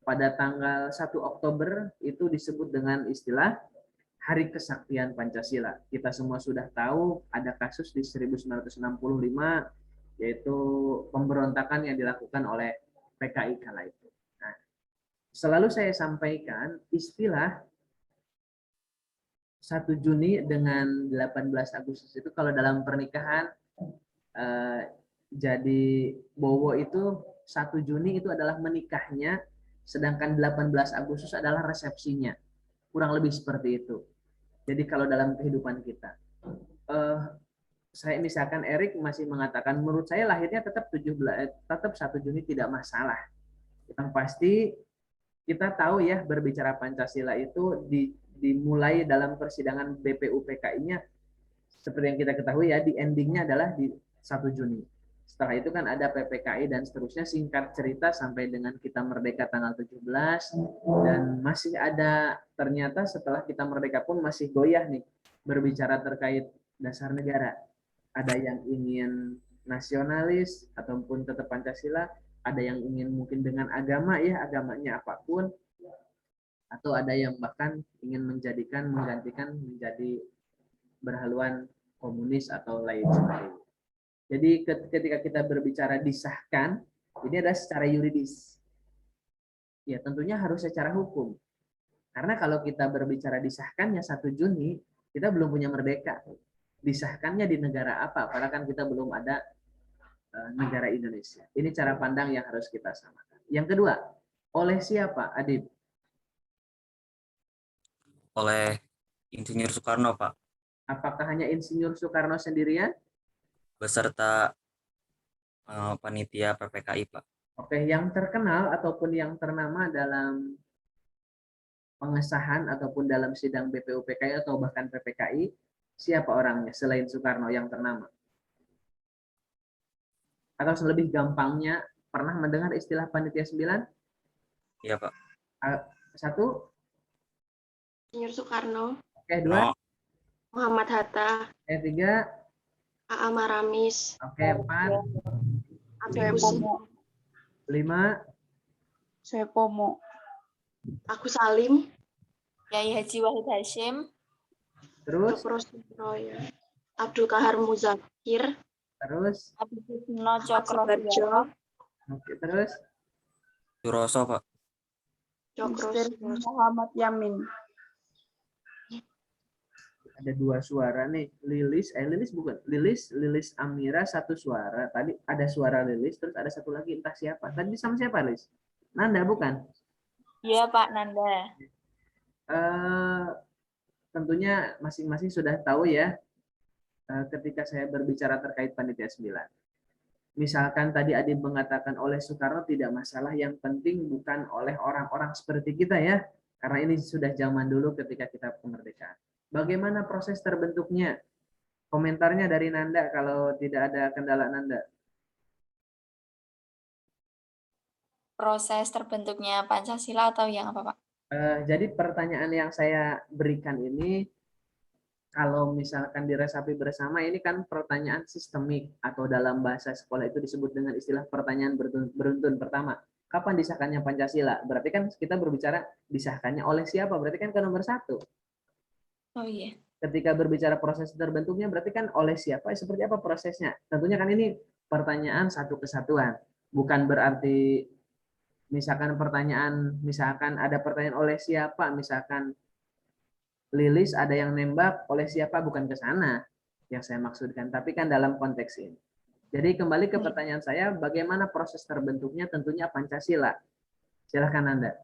pada tanggal 1 Oktober itu disebut dengan istilah Hari Kesaktian Pancasila. Kita semua sudah tahu ada kasus di 1965, yaitu pemberontakan yang dilakukan oleh PKI kala itu. Nah, selalu saya sampaikan istilah 1 Juni dengan 18 Agustus itu kalau dalam pernikahan jadi bowo itu 1 Juni itu adalah menikahnya, sedangkan 18 Agustus adalah resepsinya. Kurang lebih seperti itu. Jadi kalau dalam kehidupan kita, saya misalkan Erik masih mengatakan menurut saya lahirnya tetap 1 Juni tidak masalah. Yang pasti kita tahu ya, berbicara Pancasila itu dimulai dalam persidangan BPUPKI-nya seperti yang kita ketahui ya, di endingnya adalah di 1 Juni. Setelah itu kan ada PPKI dan seterusnya, singkat cerita sampai dengan kita merdeka tanggal 17, dan masih ada, ternyata setelah kita merdeka pun masih goyah nih berbicara terkait dasar negara. Ada yang ingin nasionalis ataupun tetap Pancasila, ada yang ingin mungkin dengan agama ya, agamanya apapun, atau ada yang bahkan ingin menggantikan menjadi berhaluan komunis atau lain sebagainya. Jadi ketika kita berbicara disahkan, ini adalah secara yuridis. Ya tentunya harus secara hukum. Karena kalau kita berbicara disahkannya 1 Juni, kita belum punya merdeka. Disahkannya di negara apa? Padahal kan kita belum ada negara Indonesia. Ini cara pandang yang harus kita samakan. Yang kedua, oleh siapa, Adib? Oleh Insinyur Soekarno, Pak, Apakah hanya Insinyur Soekarno sendirian? beserta panitia PPKI, Pak. Oke, yang terkenal ataupun yang ternama dalam pengesahan ataupun dalam sidang BPUPKI atau bahkan PPKI, siapa orangnya selain Soekarno yang ternama? Atau lebih gampangnya, pernah mendengar istilah Panitia 9? Iya, Pak. 1? Insinyur Soekarno, Oke, 2? Muhammad Hatta, 3? A.A. Maramis, Oke, 4? Abdul Husin, 5? Suepomo, Agus Salim, Yai Haji Wahid Hashim, Terus? Cokro Suroyo, Abdul Kahar Muzakir, Terus? Abdullah Cokro Subarjo, Oke, terus? Suroso, Pak. Cokro Mr. Suroyo. Muhammad Yamin. Ada 2 suara nih. Lilis Amira 1 suara. Tadi ada suara Lilis, terus ada 1 lagi entah siapa. Tadi sama siapa, Lilis? Nanda bukan? Iya Pak Nanda. Tentunya masing-masing sudah tahu ya, ketika saya berbicara terkait Panitia 9. Misalkan tadi Adib mengatakan oleh Soekarno tidak masalah, yang penting bukan oleh orang-orang seperti kita ya, karena ini sudah zaman dulu ketika kita kemerdekaan. Bagaimana proses terbentuknya? Komentarnya dari Nanda kalau tidak ada kendala Nanda. Proses terbentuknya Pancasila atau yang apa Pak? Jadi pertanyaan yang saya berikan ini, kalau misalkan diresapi bersama, ini kan pertanyaan sistemik atau dalam bahasa sekolah itu disebut dengan istilah pertanyaan beruntun. Pertama, kapan disahkannya Pancasila? Berarti kan kita berbicara disahkannya oleh siapa? Berarti kan ke nomor 1. Oh iya. Ketika berbicara proses terbentuknya, berarti kan oleh siapa? Seperti apa prosesnya? Tentunya kan ini pertanyaan satu kesatuan. Bukan berarti misalkan ada pertanyaan oleh siapa, misalkan Lilis ada yang nembak oleh siapa, bukan ke sana yang saya maksudkan, tapi kan dalam konteks ini. Jadi kembali ke pertanyaan saya, bagaimana proses terbentuknya? Tentunya Pancasila. Silahkan Anda.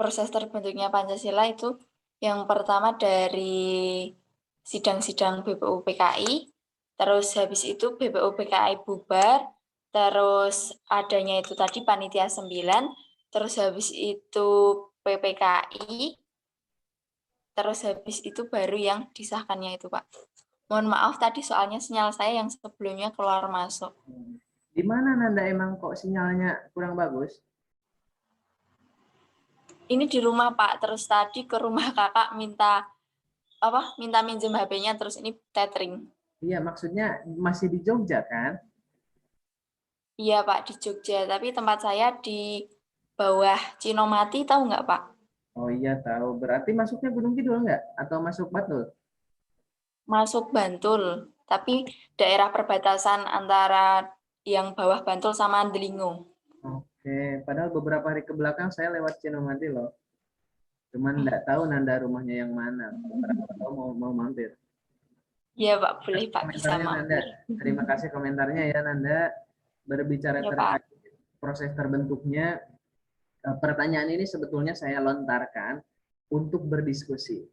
Proses terbentuknya Pancasila itu yang pertama dari sidang-sidang BPUPKI, terus habis itu BPUPKI bubar, terus adanya itu tadi Panitia 9, terus habis itu PPKI, terus habis itu baru yang disahkannya itu, Pak. Mohon maaf tadi soalnya sinyal saya yang sebelumnya keluar masuk. Di mana Nanda emang kok sinyalnya kurang bagus? Ini di rumah, Pak. Terus tadi ke rumah kakak minta minjem HP-nya, terus ini tethering. Iya, maksudnya masih di Jogja kan? Iya, Pak, di Jogja. Tapi tempat saya di bawah Cinomati, tahu nggak, Pak? Oh iya tahu. Berarti masuknya Gunung Kidul nggak? Atau masuk Batul? Masuk Bantul, tapi daerah perbatasan antara yang bawah Bantul sama Delingo. Oke, padahal beberapa hari ke belakang saya lewat Cinomati loh. Cuman nggak tahu Nanda rumahnya yang mana. Beberapa tahu mau mampir. Iya, Pak, boleh, Pak, bisa Komentarnya Nanda. mampir. Terima kasih komentarnya ya Nanda. Berbicara Ya, Pak. terkait proses terbentuknya, pertanyaan ini sebetulnya saya lontarkan untuk berdiskusi.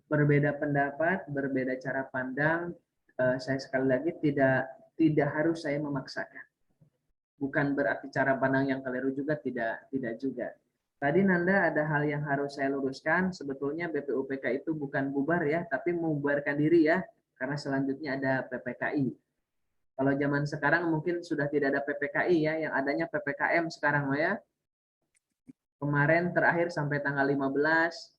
Berbeda pendapat, berbeda cara pandang, saya sekali lagi tidak harus saya memaksakan. Bukan berarti cara pandang yang keliru juga, tidak juga. Tadi Nanda ada hal yang harus saya luruskan, sebetulnya BPUPK itu bukan bubar ya, tapi membubarkan diri ya, karena selanjutnya ada PPKI. Kalau zaman sekarang mungkin sudah tidak ada PPKI ya, yang adanya PPKM sekarang ya. Kemarin terakhir sampai tanggal 15.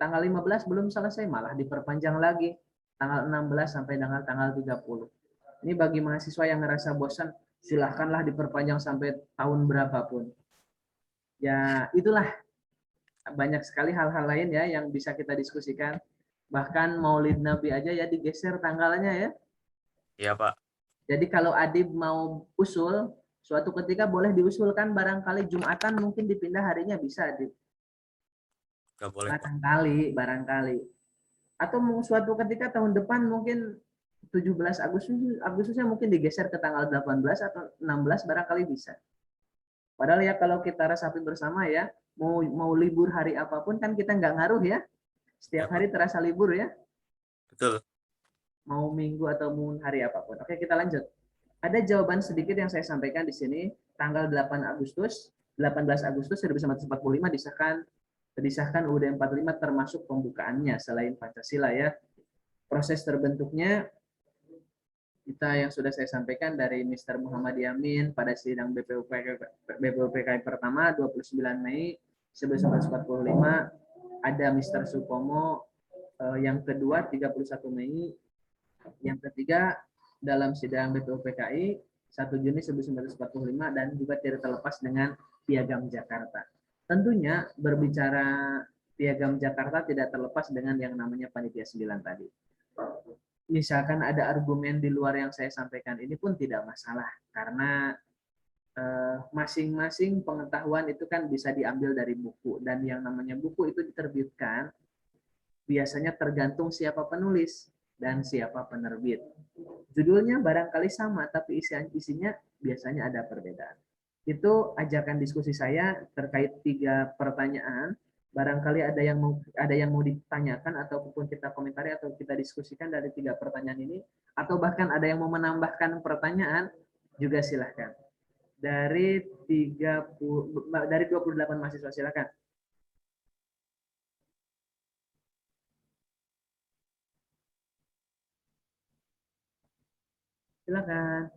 Tanggal 15 belum selesai, malah diperpanjang lagi. Tanggal 16 sampai dengan tanggal 30. Ini bagi mahasiswa yang ngerasa bosan, silahkanlah diperpanjang sampai tahun berapapun. Ya, itulah banyak sekali hal-hal lain ya yang bisa kita diskusikan. Bahkan Maulid Nabi aja ya digeser tanggalnya ya. Iya, Pak. Jadi kalau Adib mau usul, suatu ketika boleh diusulkan barangkali Jumatan mungkin dipindah harinya bisa, Adib. Nggak boleh, Pak. Barangkali. Atau suatu ketika tahun depan mungkin 17 Agustusnya mungkin digeser ke tanggal 18 atau 16 barangkali bisa. Padahal ya kalau kita resapi bersama ya, mau libur hari apapun kan kita nggak ngaruh ya. Setiap Ya, hari terasa libur ya. Betul. Mau minggu atau mau hari apapun. Oke, kita lanjut. Ada jawaban sedikit yang saya sampaikan di sini. Tanggal 18 Agustus 1945 disahkan UUD 45 termasuk pembukaannya selain Pancasila ya. Proses terbentuknya kita yang sudah saya sampaikan dari Mr. Muhammad Yamin pada sidang BPUPK pertama 29 Mei 1945, ada Mr. Supomo yang kedua 31 Mei, yang ketiga dalam sidang BPUPKI 1 Juni 1945, dan juga tidak terlepas dengan Piagam Jakarta. Tentunya berbicara Piagam Jakarta tidak terlepas dengan yang namanya Panitia 9 tadi. Misalkan ada argumen di luar yang saya sampaikan ini pun tidak masalah, karena masing-masing pengetahuan itu kan bisa diambil dari buku, dan yang namanya buku itu diterbitkan biasanya tergantung siapa penulis dan siapa penerbit. Judulnya barangkali sama, tapi isinya biasanya ada perbedaan. Itu ajakan diskusi saya terkait 3 pertanyaan. Barangkali ada yang mau ditanyakan ataupun kita komentari atau kita diskusikan dari 3 pertanyaan ini, atau bahkan ada yang mau menambahkan pertanyaan juga silahkan. Dari 28 mahasiswa silakan. Silakan.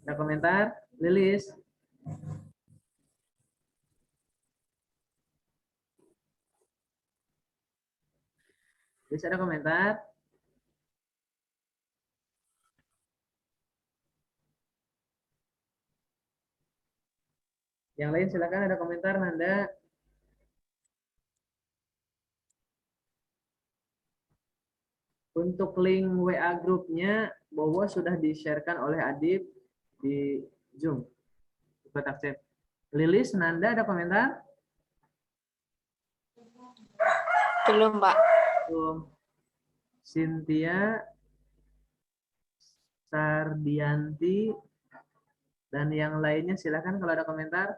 Ada komentar? Lilis. Bisa ada komentar? Yang lain silakan, ada komentar Nanda. Untuk link WA grupnya, Bowo sudah di-sharekan oleh Adib di Zoom. Kotak chat. Lilis, Nanda ada komentar? Belum, Pak. Belum. Cynthia, Sardianti, dan yang lainnya silakan kalau ada komentar.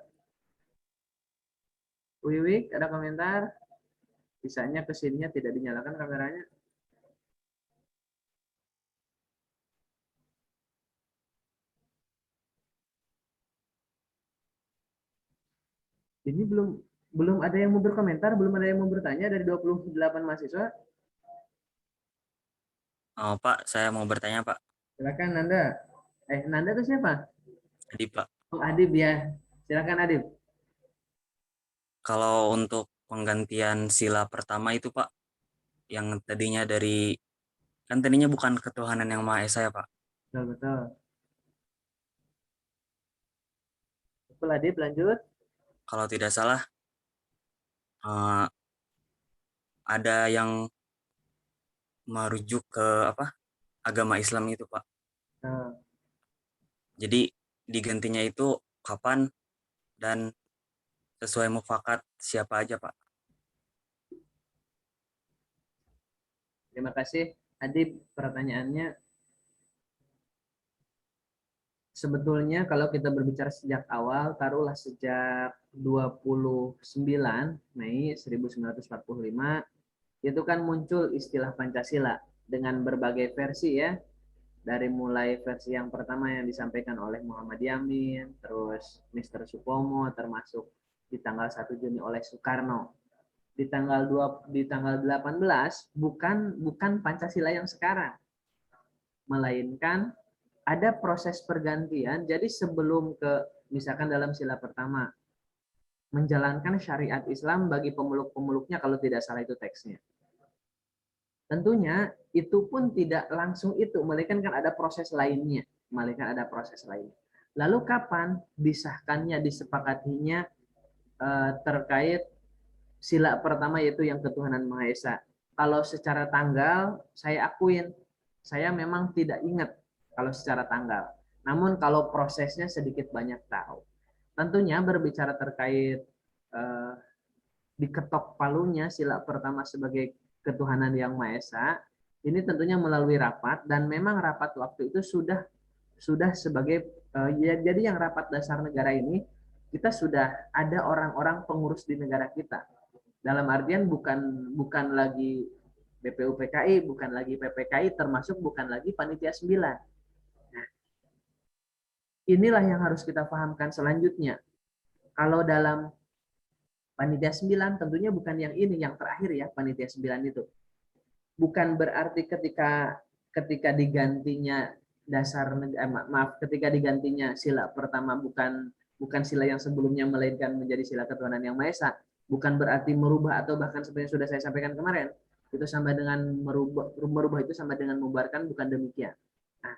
Wiwik, ada komentar? Bisanya kesininya tidak dinyalakan kameranya. Ini belum Belum ada yang mau berkomentar, belum ada yang mau bertanya dari 28 mahasiswa. Oh, Pak, saya mau bertanya, Pak. Silakan Nanda. Nanda itu siapa? Jadi, Pak, Oh, Adib ya. Silakan Adib. kalau untuk penggantian sila pertama itu, Pak, yang tadinya dari, kan tadinya bukan ketuhanan yang Maha Esa ya, Pak. Betul, betul. Betul Adib, lanjut. Kalau tidak salah, eh, ada yang merujuk ke apa agama Islam itu, Pak. Nah, Jadi digantinya itu kapan dan sesuai mufakat siapa aja, Pak? terima kasih Adib pertanyaannya. Sebetulnya kalau kita berbicara sejak awal, taruhlah sejak 29 Mei 1945, itu kan muncul istilah Pancasila dengan berbagai versi ya. Dari mulai versi yang pertama yang disampaikan oleh Muhammad Yamin, terus Mr. Supomo, termasuk di tanggal 1 Juni oleh Soekarno. Di tanggal 18 bukan Pancasila yang sekarang, melainkan ada proses pergantian. Jadi sebelum misalkan dalam sila pertama menjalankan syariat Islam bagi pemeluk-pemeluknya, kalau tidak salah itu teksnya. Tentunya itu pun tidak langsung itu, melainkan kan ada proses lainnya, Lalu kapan disahkannya, disepakatinya terkait sila pertama yaitu yang ketuhanan Maha Esa. Kalau secara tanggal saya akuin saya memang tidak ingat kalau secara tanggal. Namun kalau prosesnya sedikit banyak tahu. Tentunya berbicara terkait diketok palunya sila pertama sebagai ketuhanan yang Maha Esa, ini tentunya melalui rapat, dan memang rapat waktu itu sudah sebagai jadi yang rapat dasar negara ini kita sudah ada orang-orang pengurus di negara kita. Dalam artian bukan lagi BPUPKI, bukan lagi PPKI, termasuk bukan lagi Panitia 9. Nah, inilah yang harus kita pahamkan selanjutnya. Kalau dalam Panitia 9 tentunya bukan yang ini, yang terakhir ya, Panitia 9 itu. Bukan berarti ketika digantinya ketika digantinya sila pertama bukan sila yang sebelumnya, melainkan menjadi sila ketuhanan yang Maha Esa, bukan berarti merubah atau bahkan seperti yang sudah saya sampaikan kemarin, itu sama dengan merubah itu sama dengan membubarkan, bukan demikian. Nah,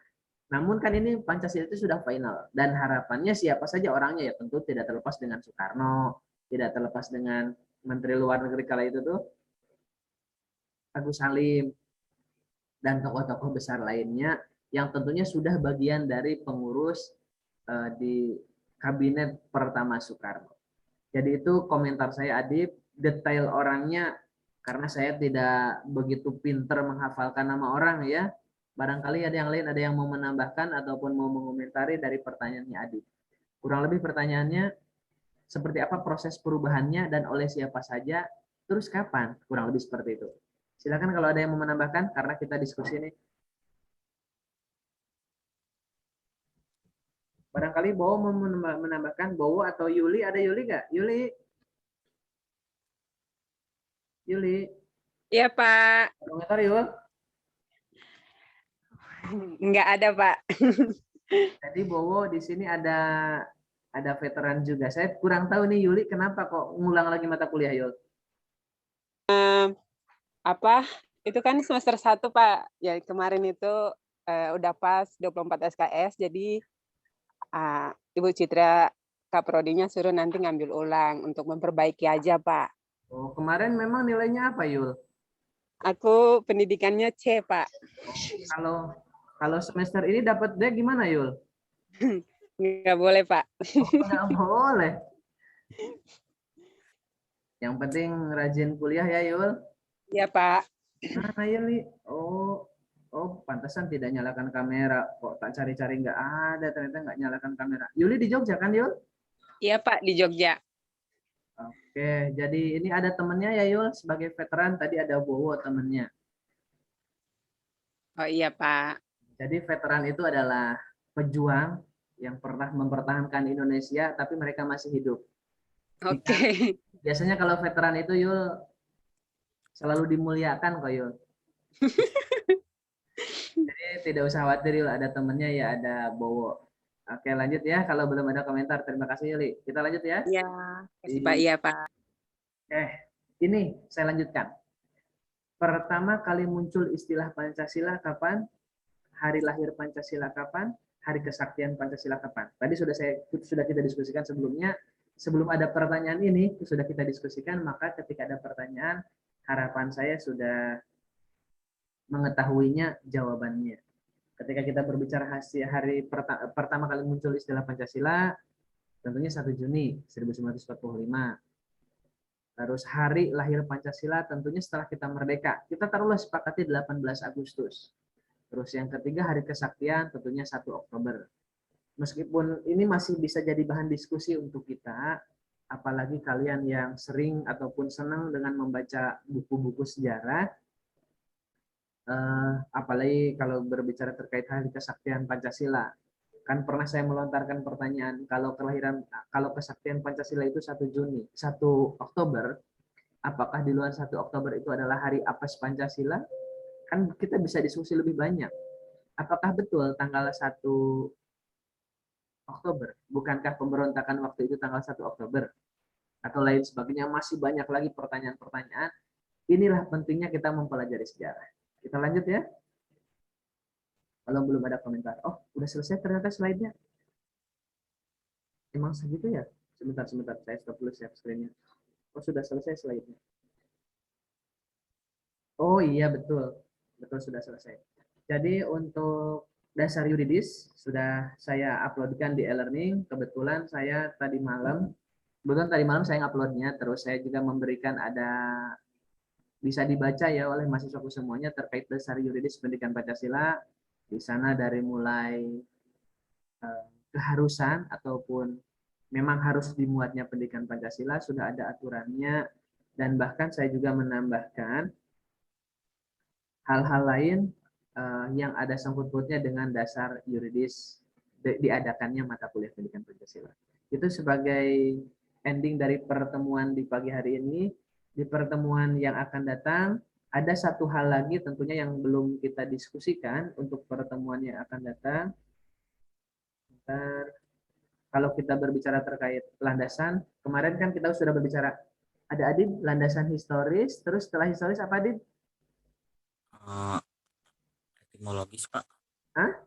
namun kan ini Pancasila itu sudah final, dan harapannya siapa saja orangnya ya tentu tidak terlepas dengan Soekarno, tidak terlepas dengan Menteri Luar Negeri kala itu tuh Agus Salim, dan tokoh-tokoh besar lainnya yang tentunya sudah bagian dari pengurus di kabinet pertama Soekarno. Jadi itu komentar saya Adib, detail orangnya karena saya tidak begitu pinter menghafalkan nama orang ya. Barangkali ada yang lain, ada yang mau menambahkan ataupun mau mengomentari dari pertanyaannya Adib. Kurang lebih pertanyaannya seperti apa proses perubahannya dan oleh siapa saja, terus kapan, kurang lebih seperti itu. Silakan kalau ada yang mau menambahkan karena kita diskusi ini. Barangkali Bowo mau menambahkan, Bowo atau Yuli, ada Yuli nggak? Yuli. Iya, Pak. Komentar Yul. Nggak ada, Pak. Jadi Bowo di sini ada veteran juga. Saya kurang tahu nih Yuli kenapa kok ngulang lagi mata kuliah Yul? Itu kan semester 1, Pak. Ya kemarin itu udah pas 24 SKS, jadi Ibu Citra Kaprodinya suruh nanti ngambil ulang untuk memperbaiki aja, Pak. Oh, kemarin memang nilainya apa Yul? Aku pendidikannya C, Pak. Kalau semester ini dapat D gimana Yul? Nggak boleh, Pak. Oh, nggak boleh. Yang penting rajin kuliah ya Yul. Iya, Pak. Nah, Yuli. Oh, pantesan tidak nyalakan kamera. Kok tak cari-cari nggak ada, ternyata nggak nyalakan kamera. Yuli di Jogja kan Yul? Iya, Pak, di Jogja. Oke, jadi ini ada temennya ya Yul, sebagai veteran tadi ada Bowo temennya. Oh iya, Pak. Jadi veteran itu adalah pejuang yang pernah mempertahankan Indonesia, tapi mereka masih hidup. Oke. Biasanya kalau veteran itu Yul selalu dimuliakan kok Yul. Jadi tidak usah khawatir Yul, ada temennya ya, ada Bowo. Oke lanjut ya, kalau belum ada komentar terima kasih Yuli. Kita lanjut ya. Iya, kasih Pak. Iya, Pak. Ini saya lanjutkan. Pertama kali muncul istilah Pancasila kapan? Hari lahir Pancasila kapan? Hari kesaktian Pancasila kapan? Tadi sudah kita diskusikan sebelumnya. Sebelum ada pertanyaan ini sudah kita diskusikan, maka ketika ada pertanyaan, harapan saya sudah mengetahuinya jawabannya. Ketika kita berbicara hari pertama kali muncul istilah Pancasila, tentunya 1 Juni 1945. Terus hari lahir Pancasila tentunya setelah kita merdeka. Kita taruhlah sepakati 18 Agustus. Terus yang ketiga hari kesaktian tentunya 1 Oktober. Meskipun ini masih bisa jadi bahan diskusi untuk kita, apalagi kalian yang sering ataupun senang dengan membaca buku-buku sejarah, apalagi kalau berbicara terkait hari kesaktian Pancasila. Kan pernah saya melontarkan pertanyaan, kalau kesaktian Pancasila itu 1 Juni, 1 Oktober, apakah di luar 1 Oktober itu adalah hari apes Pancasila? Kan kita bisa diskusi lebih banyak. Apakah betul tanggal 1 Oktober? Bukankah pemberontakan waktu itu tanggal 1 Oktober? Atau lain sebagainya, masih banyak lagi pertanyaan-pertanyaan. Inilah pentingnya kita mempelajari sejarah. Kita lanjut ya. Kalau belum ada komentar. Oh, udah selesai ternyata slide-nya. Emang segitu ya? Sebentar, saya stop dulu share screen-nya. Oh, sudah selesai slide-nya. Oh iya, betul. Betul, sudah selesai. Jadi untuk dasar yuridis sudah saya uploadkan di e-learning. Kebetulan saya tadi malam saya nguploadnya, terus saya juga memberikan bisa dibaca ya oleh mahasiswaku semuanya terkait dasar yuridis pendidikan Pancasila. Di sana dari mulai keharusan ataupun memang harus dimuatnya pendidikan Pancasila sudah ada aturannya, dan bahkan saya juga menambahkan hal-hal lain yang ada sangkut pautnya dengan dasar yuridis diadakannya mata kuliah pendidikan Pancasila. Itu sebagai ending dari pertemuan di pagi hari ini. Di pertemuan yang akan datang, ada satu hal lagi tentunya yang belum kita diskusikan untuk pertemuan yang akan datang. Bentar. Kalau kita berbicara terkait landasan, kemarin kan kita sudah berbicara, ada Adib, landasan historis, terus setelah historis apa Adib? Etimologis, Pak. Hah?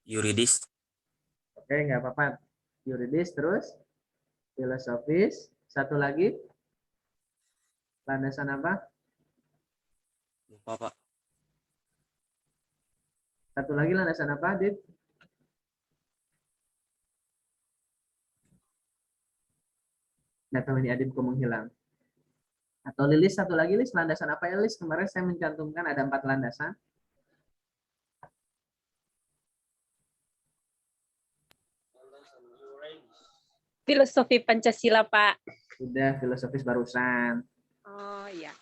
Yuridis. Oke, nggak apa-apa. Yuridis, terus filosofis. Satu lagi, landasan apa? Lupa, Pak. Satu lagi landasan apa, Adib? Nggak tahu ini Adib kok menghilang. Atau Lilis, satu lagi Lilis, landasan apa ya Lilis? Kemarin saya mencantumkan ada 4 landasan. Filosofi Pancasila, Pak. Sudah, filosofis barusan. Oh iya.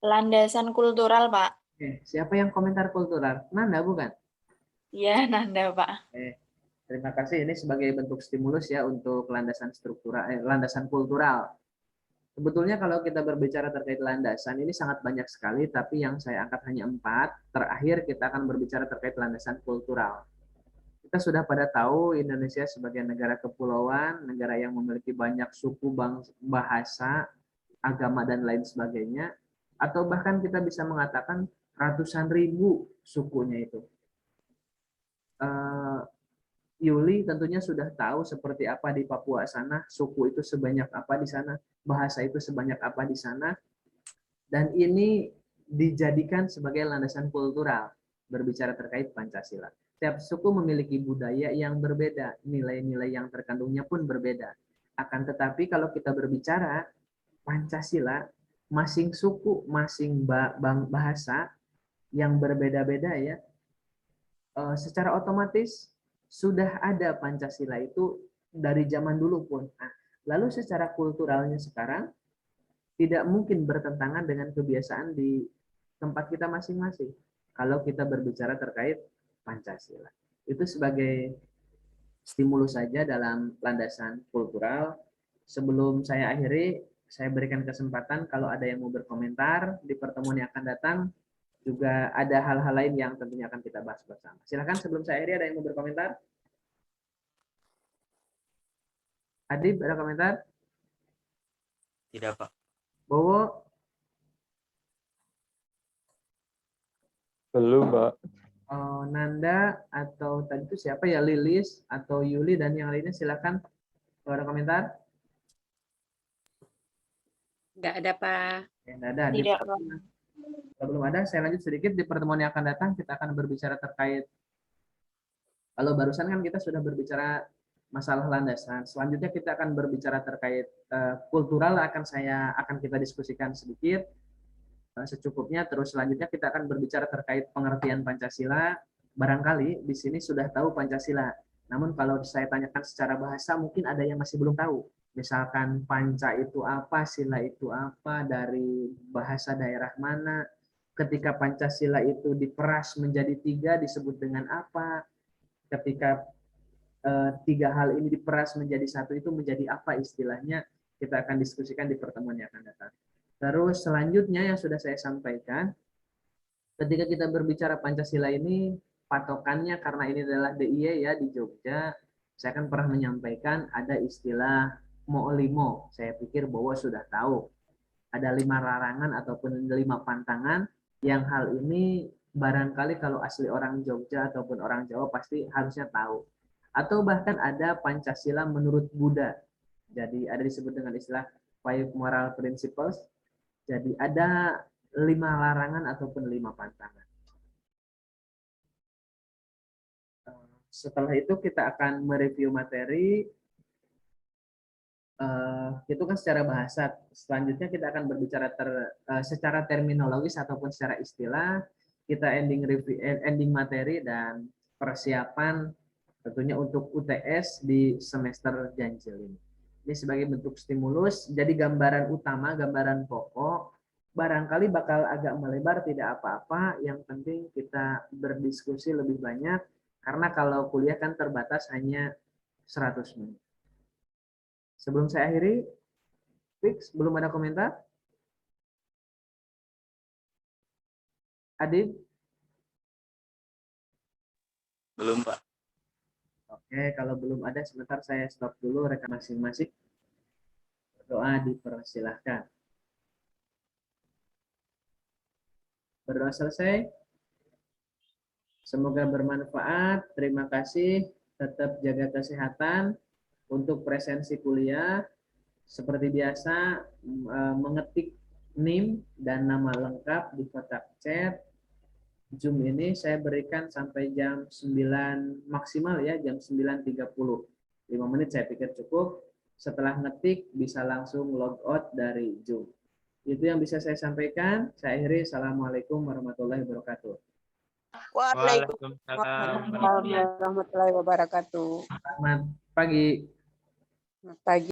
Landasan kultural, Pak. Siapa yang komentar kultural? Nanda bukan? Iya, Nanda, Pak. Terima kasih. Ini sebagai bentuk stimulus ya untuk landasan struktural, landasan kultural. Sebetulnya kalau kita berbicara terkait landasan ini sangat banyak sekali, tapi yang saya angkat hanya 4. Terakhir kita akan berbicara terkait landasan kultural. Kita sudah pada tahu Indonesia sebagai negara kepulauan, negara yang memiliki banyak suku, bahasa, agama, dan lain sebagainya. Atau bahkan kita bisa mengatakan ratusan ribu sukunya itu. Yuli tentunya sudah tahu seperti apa di Papua sana, suku itu sebanyak apa di sana, bahasa itu sebanyak apa di sana, dan ini dijadikan sebagai landasan kultural berbicara terkait Pancasila. Setiap suku memiliki budaya yang berbeda, nilai-nilai yang terkandungnya pun berbeda. Akan tetapi kalau kita berbicara Pancasila, masing suku, masing bahasa yang berbeda-beda ya, secara otomatis sudah ada Pancasila itu dari zaman dulu pun. Nah, lalu secara kulturalnya sekarang tidak mungkin bertentangan dengan kebiasaan di tempat kita masing-masing. Kalau kita berbicara terkait Pancasila. Itu sebagai stimulus saja dalam landasan kultural. sebelum saya akhiri, saya berikan kesempatan kalau ada yang mau berkomentar di pertemuan yang akan datang, juga ada hal-hal lain yang tentunya akan kita bahas bersama. Silakan sebelum saya akhiri, ada yang mau berkomentar? Adib, ada komentar? Tidak, Pak. Bowo? Belum, Pak. Nanda, atau tadi itu siapa ya, Lilis, atau Yuli, dan yang lainnya silakan. Kalau ada komentar? Nggak ada, Pak. Tidak ada. Tidak, Pak. Kalau belum ada, saya lanjut sedikit. Di pertemuan yang akan datang, kita akan berbicara terkait, kalau barusan kan kita sudah berbicara masalah landasan. Selanjutnya kita akan berbicara terkait kultural, akan kita diskusikan sedikit secukupnya. Terus selanjutnya kita akan berbicara terkait pengertian Pancasila. Barangkali di sini sudah tahu Pancasila. Namun kalau saya tanyakan secara bahasa, mungkin ada yang masih belum tahu. Misalkan Panca itu apa, Sila itu apa, dari bahasa daerah mana, ketika Pancasila itu diperas menjadi 3 disebut dengan apa, ketika 3 hal ini diperas menjadi 1 itu menjadi apa istilahnya, kita akan diskusikan di pertemuan yang akan datang. Terus selanjutnya yang sudah saya sampaikan, ketika kita berbicara Pancasila ini, patokannya karena ini adalah DIY ya di Jogja, saya kan pernah menyampaikan ada istilah Mo'olimo. Saya pikir bahwa sudah tahu. Ada 5 larangan ataupun 5 pantangan yang hal ini barangkali kalau asli orang Jogja ataupun orang Jawa pasti harusnya tahu. Atau bahkan ada Pancasila menurut Buddha. Jadi ada disebut dengan istilah 5 moral principles. Jadi ada 5 larangan ataupun 5 pantangan. Setelah itu kita akan mereview materi. Itu kan secara bahasa. Selanjutnya kita akan berbicara secara terminologis ataupun secara istilah. Kita ending materi dan persiapan tentunya untuk UTS di semester ganjil ini. Ini sebagai bentuk stimulus. Jadi gambaran utama, gambaran pokok, barangkali bakal agak melebar, tidak apa-apa. Yang penting kita berdiskusi lebih banyak. Karena kalau kuliah kan terbatas hanya 100 menit. Sebelum saya akhiri, fix, belum ada komentar? Adib? Belum, Pak. Oke, kalau belum ada, sebentar saya stop dulu rekan masing-masing. Berdoa dipersilahkan. Berdoa selesai. Semoga bermanfaat. Terima kasih. Tetap jaga kesehatan. Untuk presensi kuliah, seperti biasa, mengetik NIM dan nama lengkap di kotak chat. Zoom ini saya berikan sampai jam 9 maksimal ya, jam 9.30. 5 menit saya pikir cukup. Setelah ngetik bisa langsung log out dari Zoom. Itu yang bisa saya sampaikan. Saya akhiri. Assalamualaikum warahmatullahi wabarakatuh. Waalaikumsalam. Warahmatullahi wabarakatuh. Selamat pagi. Pagi.